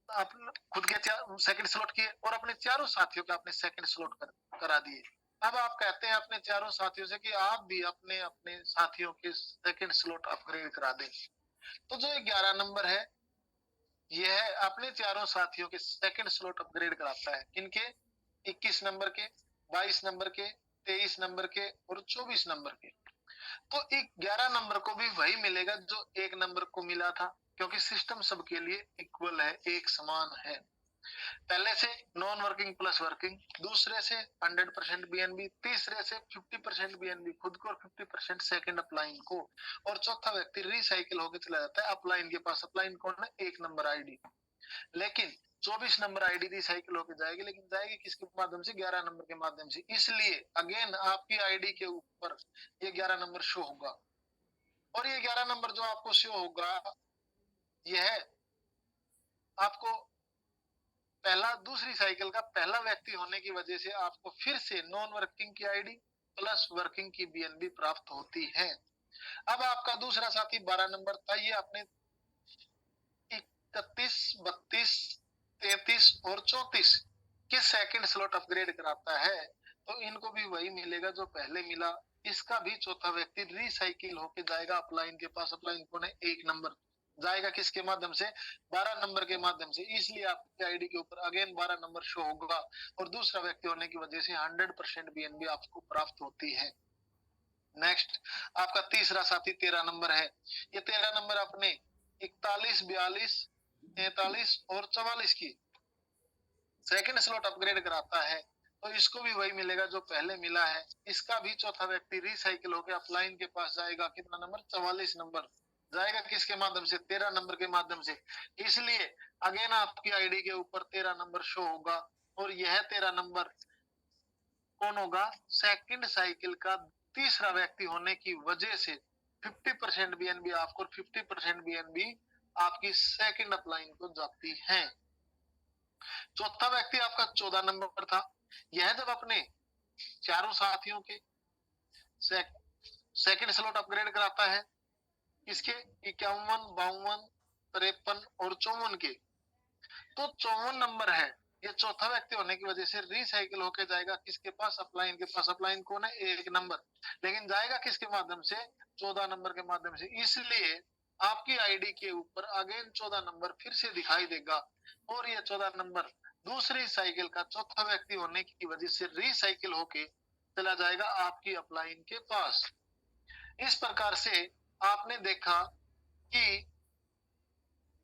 आप खुद के सेकंड स्लॉट किए और अपने चारों साथियों के आपने सेकंड स्लॉट करा दिए। अब आप कहते हैं अपने चारों साथियों से कि आप भी अपने अपने साथियों के सेकंड स्लॉट अपग्रेड करा दें। तो जो 11 नंबर है, यह अपने चारों साथियों के सेकंड स्लॉट अपग्रेड कराता है। किनके? 21 नंबर के, 22 नंबर के, 23 नंबर के और 24 नंबर के। तो 11 नंबर को भी वही मिलेगा जो 1 नंबर को मिला था, क्योंकि सिस्टम सबके लिए इक्वल है, एक समान है। पहले से नॉन वर्किंग प्लस वर्किंग, दूसरे से 100% बीएनबी, तीसरे से 50% बीएनबी खुद को और 50% सेकंड अपलाइन को, और चौथा व्यक्ति रिसाइकिल होकर चला जाता है अपलाइन के पास। अपलाइन कौन है? 1 नंबर आईडी। लेकिन 24 नंबर आईडी रिसाइकिल होकर जाएगी, लेकिन जाएगी किसके माध्यम से? 11 नंबर के माध्यम से। इसलिए अगेन आपकी आईडी के ऊपर ये 11 नंबर शो होगा, और ये 11 नंबर जो आपको शो होगा, यह आपको पहला दूसरी साइकिल का पहला व्यक्ति होने की वजह से आपको फिर से नॉन वर्किंग की आईडी प्लस वर्किंग की बीएनबी प्राप्त होती है। अब आपका दूसरा साथी 12 नंबर था, ये अपने 31, 32, 33 और 34 के सेकंड स्लॉट अपग्रेड कराता है, तो इनको भी वही मिलेगा जो पहले मिला। इसका भी चौथा व्यक्ति रिसाइकिल होके जाएगा अपलाइन के पास। अपलाइन कौन है? 1 नंबर जाएगा किसके माध्यम से? 12 नंबर के माध्यम से। इसलिए आपकी आईडी के ऊपर अगेन 12 नंबर शो होगा, और दूसरा व्यक्ति होने की वजह से 100% बीएनबी आपको प्राप्त होती है। नेक्स्ट आपका तीसरा साथी 13 नंबर है। ये 13 नंबर अपने 41, 42, 43 और 44 की सेकंड स्लॉट अपग्रेड कराता है, तो इसको भी वही मिलेगा जो पहले मिला है। इसका भी चौथा व्यक्ति रिसाइकिल होकर अपलाइन के पास जाएगा। कितना नंबर? 44 नंबर जाएगा किसके माध्यम से? 13 नंबर के माध्यम से। इसलिए अगेन आपकी आईडी के ऊपर 13 नंबर शो होगा, और यह 13 नंबर कौन होगा? सेकंड साइकिल का तीसरा व्यक्ति होने की वजह से 50% बीएनबी आपको और 50% बीएनबी आपकी सेकंड अपलाइन को जाती है। चौथा व्यक्ति आपका 14 नंबर पर था। यह जब अपने चारों साथियों के सेकंड स्लॉट अपग्रेड कराता है, इसके 51, 52, 53 और 54 के, तो 54 नंबर है, ये चौथा व्यक्ति होने की वजह से रिसाइकिल होके जाएगा किसके पास? अपलाइन के पास। अपलाइन कौन है? 1 नंबर, लेकिन जाएगा किसके माध्यम से? 14 नंबर के माध्यम से। इसलिए आपकी आईडी के ऊपर अगेन 14 नंबर फिर से दिखाई देगा, और ये 14 नंबर दूसरी साइकिल का चौथा व्यक्ति होने की वजह से रिसाइकिल होके चला जाएगा आपकी अपलाइन के पास। इस प्रकार से आपने देखा कि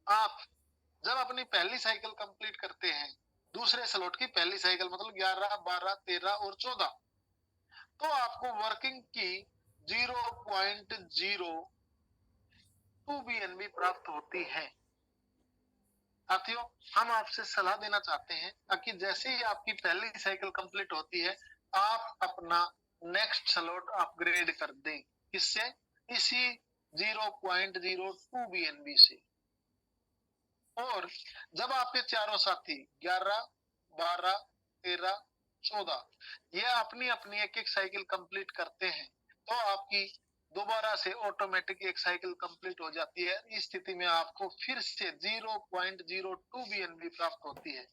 आप जब अपनी पहली साइकिल कंप्लीट करते हैं, दूसरे स्लॉट की पहली साइकिल मतलब 11, 12, 13 और 14, तो आपको वर्किंग की 0.02 बीएनबी प्राप्त होती है। साथियों, हम आपसे सलाह देना चाहते हैं कि जैसे ही आपकी पहली साइकिल कंप्लीट होती है, आप अपना नेक्स्ट स्लॉट अपग्रेड कर दें। किससे? इसी 0.02 बीएनबी से। और जब आपके चारों साथी 11, 12, 13, 14 ये अपनी अपनी एक एक साइकिल कंप्लीट करते हैं, तो आपकी दोबारा से ऑटोमेटिक एक साइकिल कंप्लीट हो जाती है। इस स्थिति में आपको फिर से 0.02 बीएनबी प्राप्त होती है।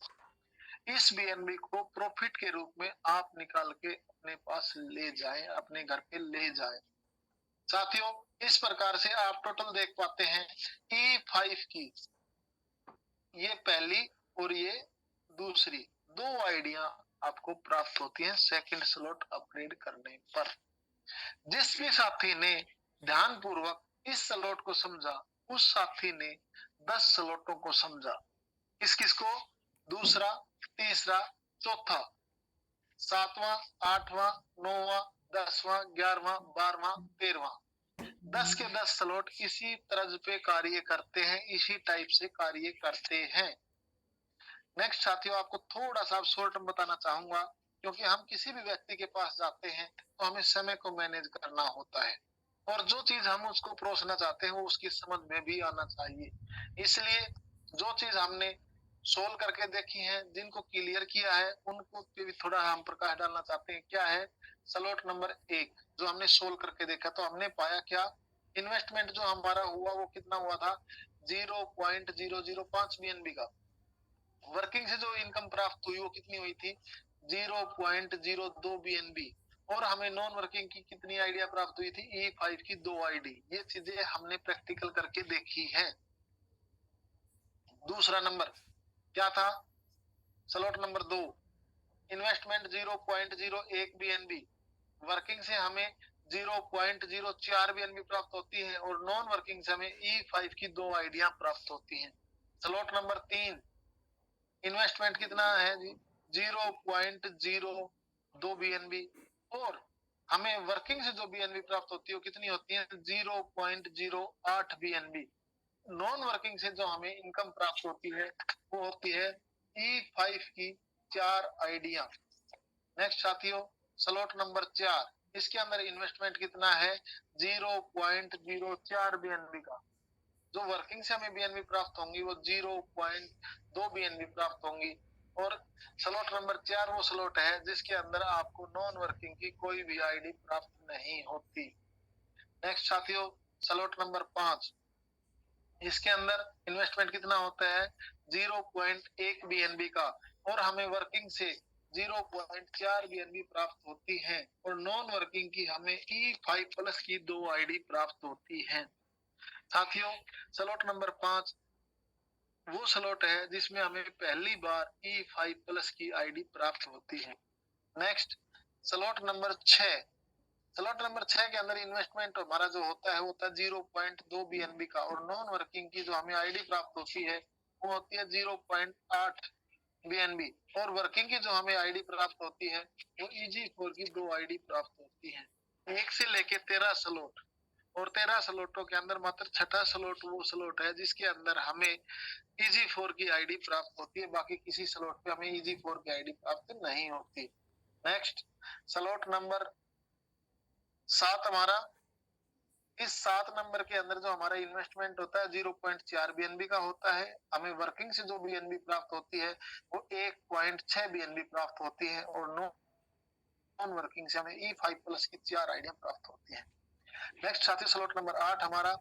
इस बीएनबी को प्रॉफिट के रूप में आप निकाल के अपने पास ले जाएं, अपने घर पे ले जाएं। साथियों, इस प्रकार से आप टोटल देख पाते हैं E5 की ये पहली और ये दूसरी 2 आईडियां आपको प्राप्त होती हैं सेकंड स्लॉट अपग्रेड करने पर। जिस भी साथी ने ध्यानपूर्वक इस स्लॉट को समझा, उस साथी ने 10 स्लॉटों को समझा। किस किस को? दूसरा, तीसरा, चौथा, 7वां, 8वां, 9वां, 10वां, 11वां, 12वां, 13वां। 10 के 10 स्लॉट इसी तर्ज पे कार्य करते हैं, इसी टाइप से कार्य करते हैं। नेक्स्ट साथियों, आपको थोड़ा सा शॉर्ट में बताना चाहूंगा, क्योंकि हम किसी भी व्यक्ति के पास जाते हैं तो हमें समय को मैनेज करना होता है, और जो चीज हम उसको परोसना चाहते हैं वो उसकी समझ में भी आना चाहिए। इसलिए जो चीज हमने सोल्व करके देखी है, जिनको क्लियर किया है, उनको पे भी थोड़ा हम प्रकाश डालना चाहते हैं। क्या है? स्लॉट नंबर 1 जो हमने सोल्व करके देखा, तो हमने पाया क्या? इन्वेस्टमेंट जो हमारा हुआ वो कितना हुआ था? 0.005 बीएनबी का। वर्किंग से जो इनकम प्राप्त हुई वो कितनी हुई थी? 0.02 बीएनबी। और हमें नॉन वर्किंग की कितनी आइडिया प्राप्त हुई थी? E5 की 2 आईडी। ये चीजें हमने प्रैक्टिकल करके देखी है। दूसरा नंबर क्या था? Slot number 2, investment 0.01 BNB. Working से हमें 0.04 बीएनबी प्राप्त होती है, और नॉन वर्किंग से हमें E5 की 2 आइडिया प्राप्त होती हैं। स्लॉट नंबर 3, इन्वेस्टमेंट कितना है जी? 0.02 बीएनबी। और हमें वर्किंग से जो बीएनबी प्राप्त होती है वो कितनी होती है? 0.08 बीएनबी। नॉन वर्किंग से जो हमें इनकम प्राप्त होती है वो होती है E5 की 4 आइडिया। नेक्स्ट साथियों, स्लॉट नंबर 4, इसके अंदर इन्वेस्टमेंट कितना है? 0.04 बीएनबी का। जो वर्किंग से हमें बीएनबी प्राप्त होंगी वो 0.2 बीएनबी प्राप्त होंगी। और स्लॉट नंबर 4 वो स्लॉट है जिसके अंदर आपको नॉन वर्किंग की कोई भी आईडी प्राप्त नहीं होती। नेक्स्ट साथियों, स्लॉट नंबर 5, इसके अंदर इन्वेस्टमेंट कितना होता है? 0.1 बीएनबी का। और हमें वर्किंग से 0.4 बीएनबी प्राप्त होती है, और नॉन वर्किंग की हमें E5 प्लस की 2 आईडी प्राप्त होती है। साथियों, स्लॉट नंबर 5 वो स्लॉट है जिसमें हमें पहली बार E5 प्लस की आईडी प्राप्त होती है। Next, slot number 6, slot number 6 के अंदर इन्वेस्टमेंट हमारा जो होता है वो होता है 0.2 बीएनबी का, और नॉन वर्किंग की जो हमें आईडी प्राप्त होती है वो होती है 0.8 बीएनबी। और वर्किंग की जो हमें आईडी प्राप्त होती है वो EG4 की 2 आईडी प्राप्त होती है। 1 से लेके 13 स्लॉट, और 13 स्लॉटों के अंदर मात्र छठा स्लॉट वो स्लॉट है जिसके अंदर हमें EG4 की आईडी प्राप्त होती है। बाकी किसी स्लॉट पे हमें EG4 की आईडी प्राप्त नहीं होती। नेक्स्ट, स्लॉट नंबर 7 हमारा, इस 7 नंबर के अंदर जो हमारा इन्वेस्टमेंट होता है 0.4 बीएनबी का होता है। हमें वर्किंग से जो बीएनबी प्राप्त होती है वो 1.6 बीएनबी प्राप्त होती है, और नॉन वर्किंग से हमें E5 प्लस की 4 आइडिया प्राप्त होती है। नेक्स्ट साथी, स्लॉट नंबर 8 हमारा,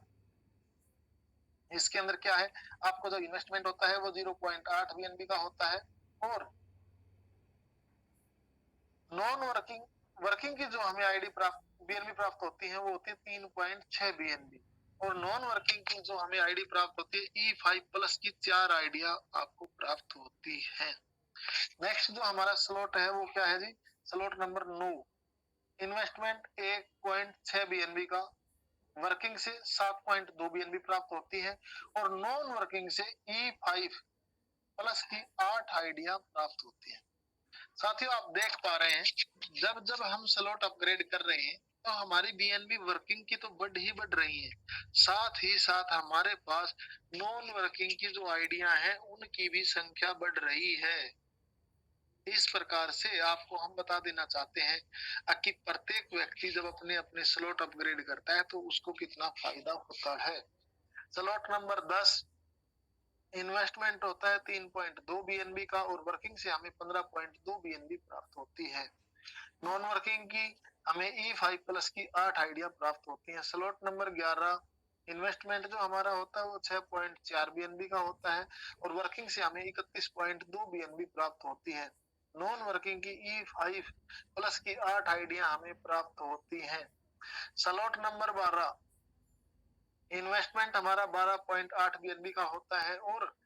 इसके अंदर क्या है? आपको जो इन्वेस्टमेंट होता है वो 0.8 बीएनबी का होता है, और नॉन वर्किंग वर्किंग की जो हमें आईडी प्राप्त बीएनबी प्राप्त होती है वो होती है 3.6 बीएनबी। और नॉन वर्किंग की जो हमें आईडी प्राप्त होती है E5 प्लस की 4 आइडिया आपको प्राप्त होती है। नेक्स्ट जो हमारा स्लॉट है वो क्या है जी? स्लॉट नंबर 9, इन्वेस्टमेंट 1.6 बीएनबी का, वर्किंग से 7.2 बीएनबी प्राप्त होती है, और नॉन वर्किंग से E5 प्लस की 8 आइडिया प्राप्त होती है। साथियों, आप देख पा रहे हैं जब जब हम स्लॉट अपग्रेड कर रहे हैं तो हमारी बीएनबी वर्किंग की तो बढ़ ही बढ़ रही है, साथ ही साथ हमारे पास नॉन वर्किंग की जो आइडिया हैं उनकी भी संख्या बढ़ रही है। इस प्रकार से आपको हम बता देना चाहते हैं कि प्रत्येक व्यक्ति जब अपने अपने स्लॉट अपग्रेड करता है तो उसको कितना फायदा होता है। स्लॉट नंबर 10, इन्वेस्टमेंट होता है 3.2 बीएनबी का, और वर्किंग से हमें 15.2 बीएनबी प्राप्त होती है। नॉन वर्किंग की हमें E5 प्लस की 8 आइडिया प्राप्त होती है। स्लॉट नंबर 11, इन्वेस्टमेंट जो हमारा होता है वो 6.4 बीएनबी का होता है, और वर्किंग से हमें 31.2 बीएनबी प्राप्त होती है। नॉन वर्किंग की E5 प्लस की 8 आइडिया हमें प्राप्त होती है। स्लॉट नंबर 12, इन्वेस्टमेंट हमारा 12.8 बीएनबी का होता है, और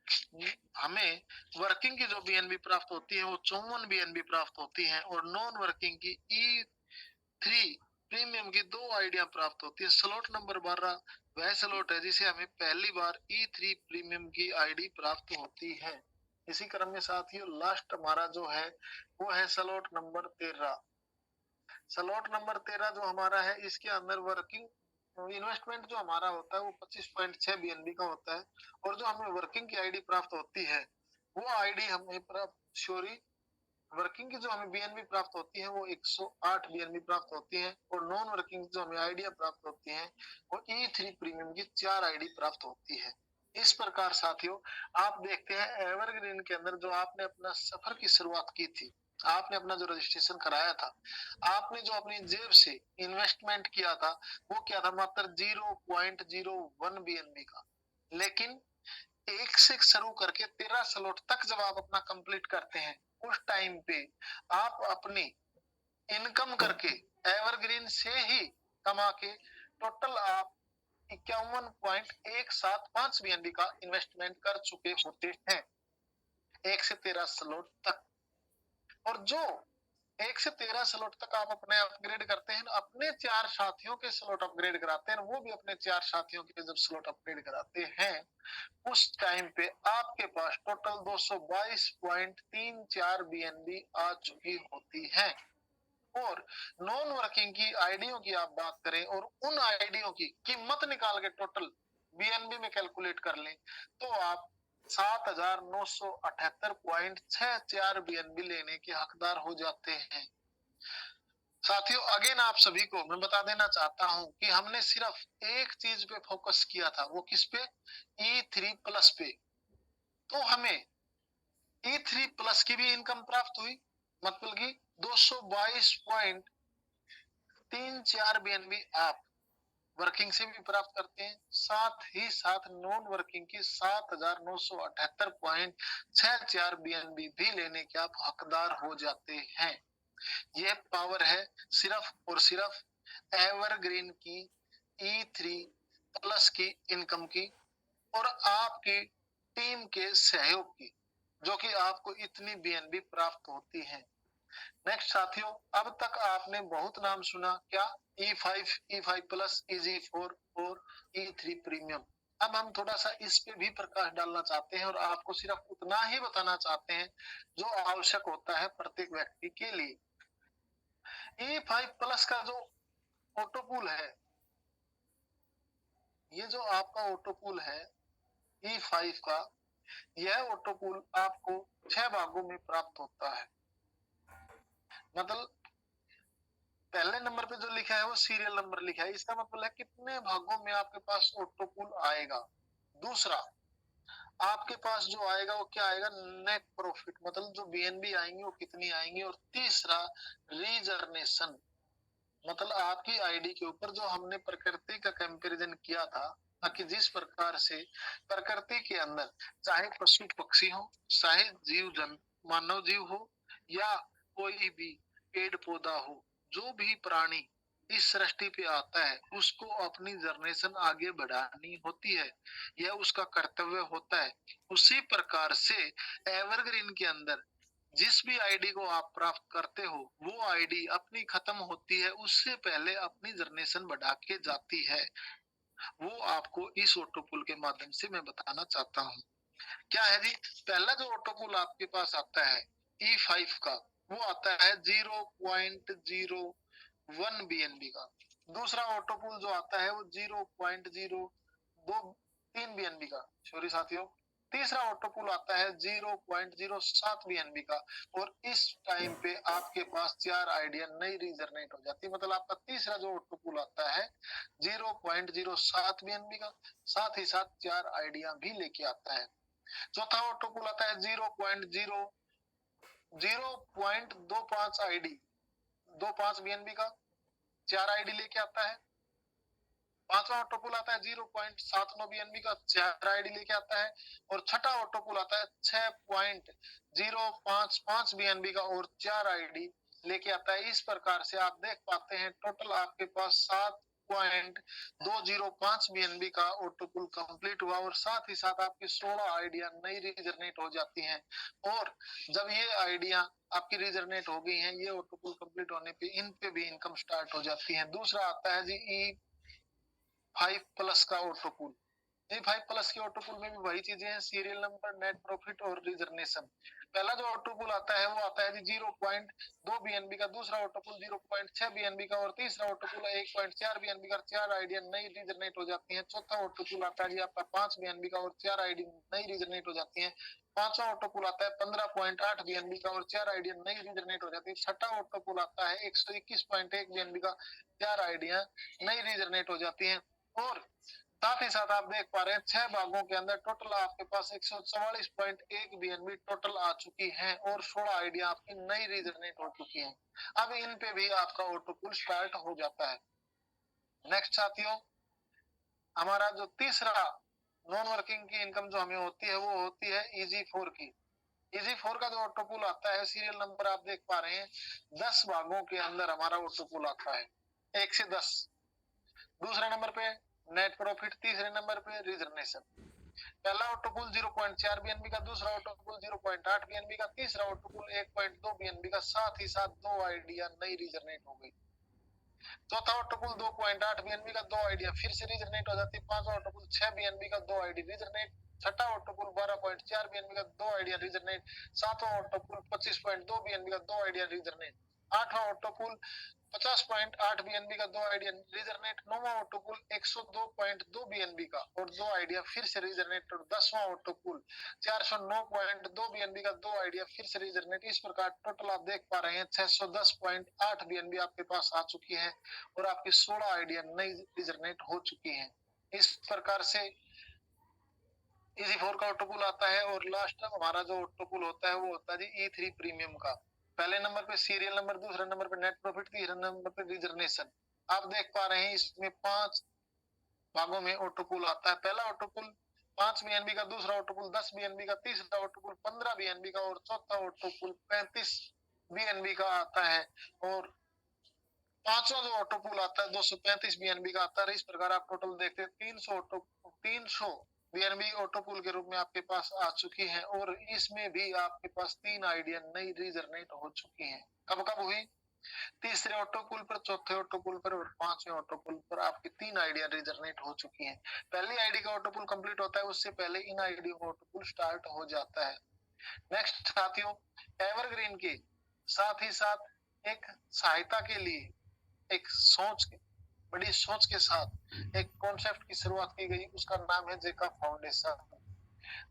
हमें वर्किंग की जो बीएनबी प्राप्त होती है वो 54 बीएनबी प्राप्त होती है, और नॉन वर्किंग की E3 प्रीमियम की 2 आइडिया प्राप्त होती है। स्लॉट नंबर 12 वह स्लॉट है जिसे हमें पहली बार E3 प्रीमियम की आईडी प्राप्त होती है। इसी क्रम में साथियों लास्ट हमारा जो है वो है स्लॉट नंबर 13। स्लॉट नंबर 13 जो हमारा है इसके अंदर वर्किंग इन्वेस्टमेंट जो हमारा होता है वो 25.6 बीएनबी का होता है, और जो हमें वर्किंग की आईडी प्राप्त होती है वो आईडी हमें सॉरी वर्किंग की जो हमें बीएनबी प्राप्त होती है वो 108 बीएनबी प्राप्त होती है, और नॉन वर्किंग जो हमें आईडिया प्राप्त होती है वो E3 प्रीमियम की 4 आईडी प्राप्त होती है। इस प्रकार साथियों आप देखते हैं एवरग्रीन के अंदर जो आपने अपना सफर की शुरुआत की थी, आपने अपना जो रजिस्ट्रेशन कराया था, आपने जो अपनी जेब से इन्वेस्टमेंट किया था वो क्या था, मात्र 0.01 बीएनबी का। लेकिन एक से शुरू करके 13 स्लॉट तक जब आप अपना कंप्लीट करते हैं उस टाइम पे आप अपनी इनकम करके एवरग्रीन से ही कमा के टोटल आप 51.175 बीएनबी का इन्वेस्टमेंट कर चुके होते हैं 1 से 13 स्लॉट तक। और जो 1 से 13 स्लॉट तक आप अपने अपग्रेड करते हैं, अपने 4 साथियों के स्लॉट अपग्रेड कराते हैं, वो भी अपने 4 साथियों के जब स्लॉट अपग्रेड कराते हैं उस टाइम पे आपके पास टोटल 222.34 बीएनबी आ चुकी होती है। और नॉन वर्किंग की आईडियों की आप बात करें और उन आईडियों की कीमत निकाल के टोटल बीएनबी में कैलकुलेट कर लें तो आप 7,978.64 बीएनबी लेने के हकदार हो जाते हैं। साथियों अगेन आप सभी को मैं बता देना चाहता हूं कि हमने सिर्फ एक चीज पे फोकस किया था, वो किस पे, E3 प्लस पे। तो हमें E3 प्लस की भी इनकम प्राप्त हुई, मतलब कि 222.34 बीएनबी आप वर्किंग से भी प्राप्त करते हैं, साथ ही साथ नॉन वर्किंग की 7,978.64 बीएनबी भी लेने के आप हकदार हो जाते हैं। ये पावर है सिर्फ और सिर्फ एवरग्रीन की E3 प्लस की इनकम की और आपकी टीम के सहयोग की, जो कि आपको इतनी बीएनबी प्राप्त होती है। नेक्स्ट साथियों, अब तक आपने बहुत नाम सुना, क्या, E5, E5 प्लस, EG4 और E3 प्रीमियम। अब हम थोड़ा सा इस पे भी प्रकाश डालना चाहते हैं और आपको सिर्फ उतना ही बताना चाहते हैं जो आवश्यक होता है प्रत्येक व्यक्ति के लिए। E5 प्लस का जो ऑटोपूल है, ये जो आपका ऑटोपूल है E5 का, यह ऑटोपूल आपको 6 भागों में प्राप्त होता है। मतलब पहले नंबर पे जो लिखा है वो सीरियल नंबर लिखा है, इसका मतलब है कितने भागों में आपके पास ऑटोपूल आएगा। दूसरा, आपके पास जो आएगा वो क्या आएगा, नेट प्रॉफिट, मतलब जो बीएनबी आएंगी वो कितनी आएंगी। और तीसरा, रीजर्नेशन, मतलब आपकी आईडी के ऊपर जो हमने प्रकृति का कंपैरिजन किया था, ताकि जिस प्रकार से प्रकृति के अंदर चाहे पशु पक्षी हो, चाहे जीव जंतु मानव जीव हो या कोई भी पेड़ पौधा हो, जो भी प्राणी इस सृष्टि पे आता है उसको अपनी जनरेशन आगे बढ़ानी होती है, यह उसका कर्तव्य होता है। उसी प्रकार से एवरग्रीन के अंदर जिस भी आईडी को आप प्राप्त करते हो वो आईडी अपनी खत्म होती है उससे पहले अपनी जनरेशन बढ़ा के जाती है। वो आपको इस ऑटोपुल के माध्यम से मैं बताना चाहता हूँ। क्या है जी, पहला जो ऑटोपुल आपके पास आता है E5 का, वो आता है 0.01 बीएनबी का। दूसरा ऑटोपुल जो आता है वो 0.023 बीएनबी का, सॉरी साथियों। तीसरा ऑटोपुल आता है 0.07 बीएनबी का। और इस टाइम पे आपके पास 4 आइडिया नई रीजनरेट हो जाती है, मतलब आपका तीसरा जो ऑटोपुल आता है 0.07 बीएनबी का, साथ ही साथ 4 आइडिया भी लेके आता है। चौथा ऑटोपुल आता है 0.25 आईडी 25 बीएनबी का, 4 आईडी लेके आता है। पांचवा ऑटोपुल आता है 0.79 बीएनबी का, 4 आईडी लेके आता है। और छठा ऑटोपुल आता है 6.055 बीएनबी का और 4 आईडी लेके आता है। इस प्रकार से आप देख पाते हैं टोटल आपके पास 7.205 बीएनबी का ऑटोपुल कंप्लीट हुआ और साथ ही साथ आपकी 16 आइडिया नई रीजनरेट हो जाती हैं। और जब ये आइडिया आपकी रीजनरेट हो गई हैं, ये ऑटोपुल कंप्लीट होने पे इन पे भी इनकम स्टार्ट हो जाती है। दूसरा आता है जी E5 प्लस का ऑटोपुल। E5 प्लस के ऑटो पुल में भी वही चीजें हैं, सीरियल नंबर, नेट प्रॉफिट और रिजर्वेशन। पहला जो ऑटो पुल आता है वो आता है जी 0.2 बीएनबी का, दूसरा ऑटो पुल 0.6 बीएनबी का और तीसरा ऑटो पुल 1.4 बीएनबी का। 4 आईडिया नई रीजनरेट हो जाती हैं। चौथा ऑटो पुल आता है जी आपका 5 बीएनबी का और 4 आईडी नई रीजनरेट हो जाती हैं। पांचवा ऑटो पुल आता है 15.8 बीएनबी का और 4 आईडिया नई रीजनरेट हो जाती है। छठा ऑटो पुल आता है 121.1 बीएनबी का, 4 आईडिया नई रीजनरेट हो जाती हैं। और साथ ही साथ आप देख पा रहे हैं 6 भागों के अंदर टोटल आपके पास 144.1 बीएनबी टोटल आ चुकी है और 16 आईडिया आपकी नई रीजनरेट हो चुकी है। अब इन पे भी आपका ऑटो पुल स्टार्ट हो जाता है। नेक्स्ट साथियों, हमारा जो तीसरा नॉन वर्किंग की इनकम जो हमें होती है वो होती है EG4 की। EG4 का जो ऑटो पुल आता है, सीरियल नंबर आप देख पा रहे हैं 10 भागों के अंदर हमारा ऑटो पुल आता है, 1 से 10। दूसरे नंबर पे नेट प्रॉफिट, तीसरे नंबर पे रिजर्वेशन। पहला ऑटो पुल 0.4 बीएनबी का, दूसरा ऑटो पुल 0.8 बीएनबी का, तीसरा ऑटो पुल 1.2 बीएनबी का। साथ ही साथ 2 आइडिया नई रीजनरेट हो गई। चौथा ऑटो पुल 2.8 बीएनबी का, 2 आइडिया फिर से रीजनरेट हो जाती है। पांचवा ऑटो पुल 6 बीएनबी का, 2 आईडी रीजनरेट। छठा ऑटो पुल 12.4 बीएनबी का, 2 आइडिया रीजनरेट। सातवां ऑटो पुल 25.2 बीएनबी का, 2 आइडिया रीजनरेट। आठवां ऑटो पुल 50.8 बीएनबी का, 2 आइडिया रीजनरेट। नौवां ऑटो पुल 102.2 बीएनबी का और 2 आइडिया फिर से रीजनरेट। और 10वां ऑटो पुल 409.2 बीएनबी का, 2 आइडिया फिर से रीजनरेट। इस प्रकार टोटल आप देख पा रहे हैं 610.8 बीएनबी आपके पास आ चुकी है और आपकी 16 आइडिया नई रीजनरेट हो चुकी है। इस प्रकार से EG4 का ऑटो पुल आता है। और लास्ट हमारा जो ऑटो पुल होता है वो होता है जी E3 प्रीमियम का। पहले नंबर पे सीरियल नंबर, दूसरे नंबर पे नेट प्रॉफिट, तीसरे नंबर पे रिजर्वेशन। आप देख पा रहे हैं इसमें 5 भागों में ऑटो पुल आता है। पहला ऑटो पुल 5 बीएनबी का, दूसरा ऑटो पुल 10 बीएनबी का, तीसरा ऑटो पुल 15 बीएनबी का और चौथा ऑटो पुल 35 बीएनबी का आता है। और पांचवा जो ऑटो पुल आता है 235 बीएनबी का आता है। इस प्रकार आप टोटल देखते हैं 300 बीएनबी ऑटो पुल के रूप में आपके पास आ चुकी है। और इसमें भी आपके पास 3 आइडिया नई रीजनरेट हो चुकी है। कब कब हुई? तीसरे ऑटो पुल पर, चौथे ऑटो पुल पर और पांचवें ऑटो पुल पर आपकी 3 आइडिया रीजनरेट हो चुकी है। पहली आईडी का ऑटो पुल कंप्लीट होता है उससे पहले इन आईडी का ऑटो पुल स्टार्ट हो जाता है। नेक्स्ट साथियों, एवरग्रीन की साथ ही साथ एक सहायता के लिए एक बड़ी सोच के साथ एक कॉन्सेप्ट की शुरुआत की गई, उसका नाम है जेका फाउंडेशन।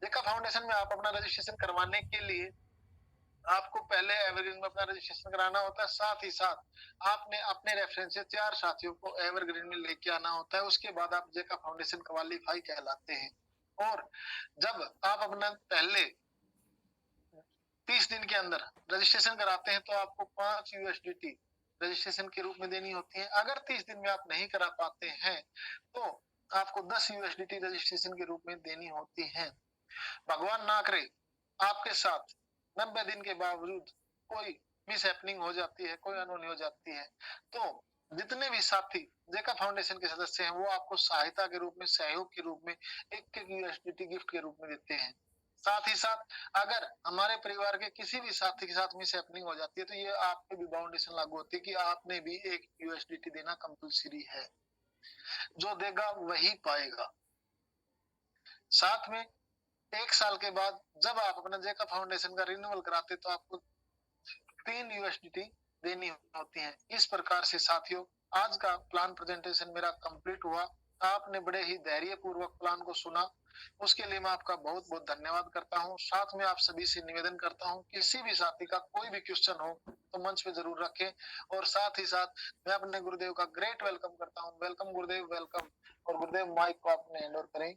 जेका फाउंडेशन में आप अपना रजिस्ट्रेशन करवाने के लिए आपको पहले एवरग्रीन में अपना रजिस्ट्रेशन कराना होता है। साथ ही साथ आपने अपने रेफरेंस से 4 साथियों को एवरग्रीन में लेके आना होता है। उसके बाद आप जेका फाउंडेशन क्वालीफाई कहलाते हैं। और जब आप अपना पहले 30 दिन के अंदर रजिस्ट्रेशन कराते हैं तो आपको 5 USDT रजिस्ट्रेशन के रूप में देनी होती है। अगर 30 दिन में आप नहीं करा पाते हैं तो आपको 10 USDT रजिस्ट्रेशन के रूप में देनी होती है। भगवान ना करे आपके साथ 90 दिन के बावजूद कोई मिस हैपनिंग हो जाती है, कोई अनहोनी हो जाती है, तो जितने भी साथी जेका फाउंडेशन के सदस्य हैं वो आपको सहायता के रूप में, सहयोग के रूप में 1-1 USDT गिफ्ट के रूप में देते हैं। साथ ही साथ अगर हमारे परिवार के किसी भी साथी के साथ मिस हैपनिंग हो जाती है तो ये आप पे भी बाउंडेशन लागू होती है कि आपने भी 1 USDT देना कंपलसरी है। जो देगा वही पाएगा। साथ में 1 साल के बाद जब आप अपना जेका फाउंडेशन का रिन्यूअल कराते तो आपको 3 USDT देनी होती है। इस प्रकार से साथियों आज का प्लान प्रेजेंटेशन मेरा कंप्लीट हुआ। आपने बड़े ही धैर्य पूर्वक प्लान को सुना, उसके लिए मैं आपका बहुत बहुत धन्यवाद करता हूँ। साथ में आप सभी से निवेदन करता हूँ किसी भी साथी का कोई भी क्वेश्चन हो तो मंच पे जरूर रखें। और साथ ही साथ मैं अपने गुरुदेव का ग्रेट वेलकम करता हूँ। वेलकम गुरुदेव, वेलकम। और गुरुदेव माइक को आपने हैंड ओवर करें।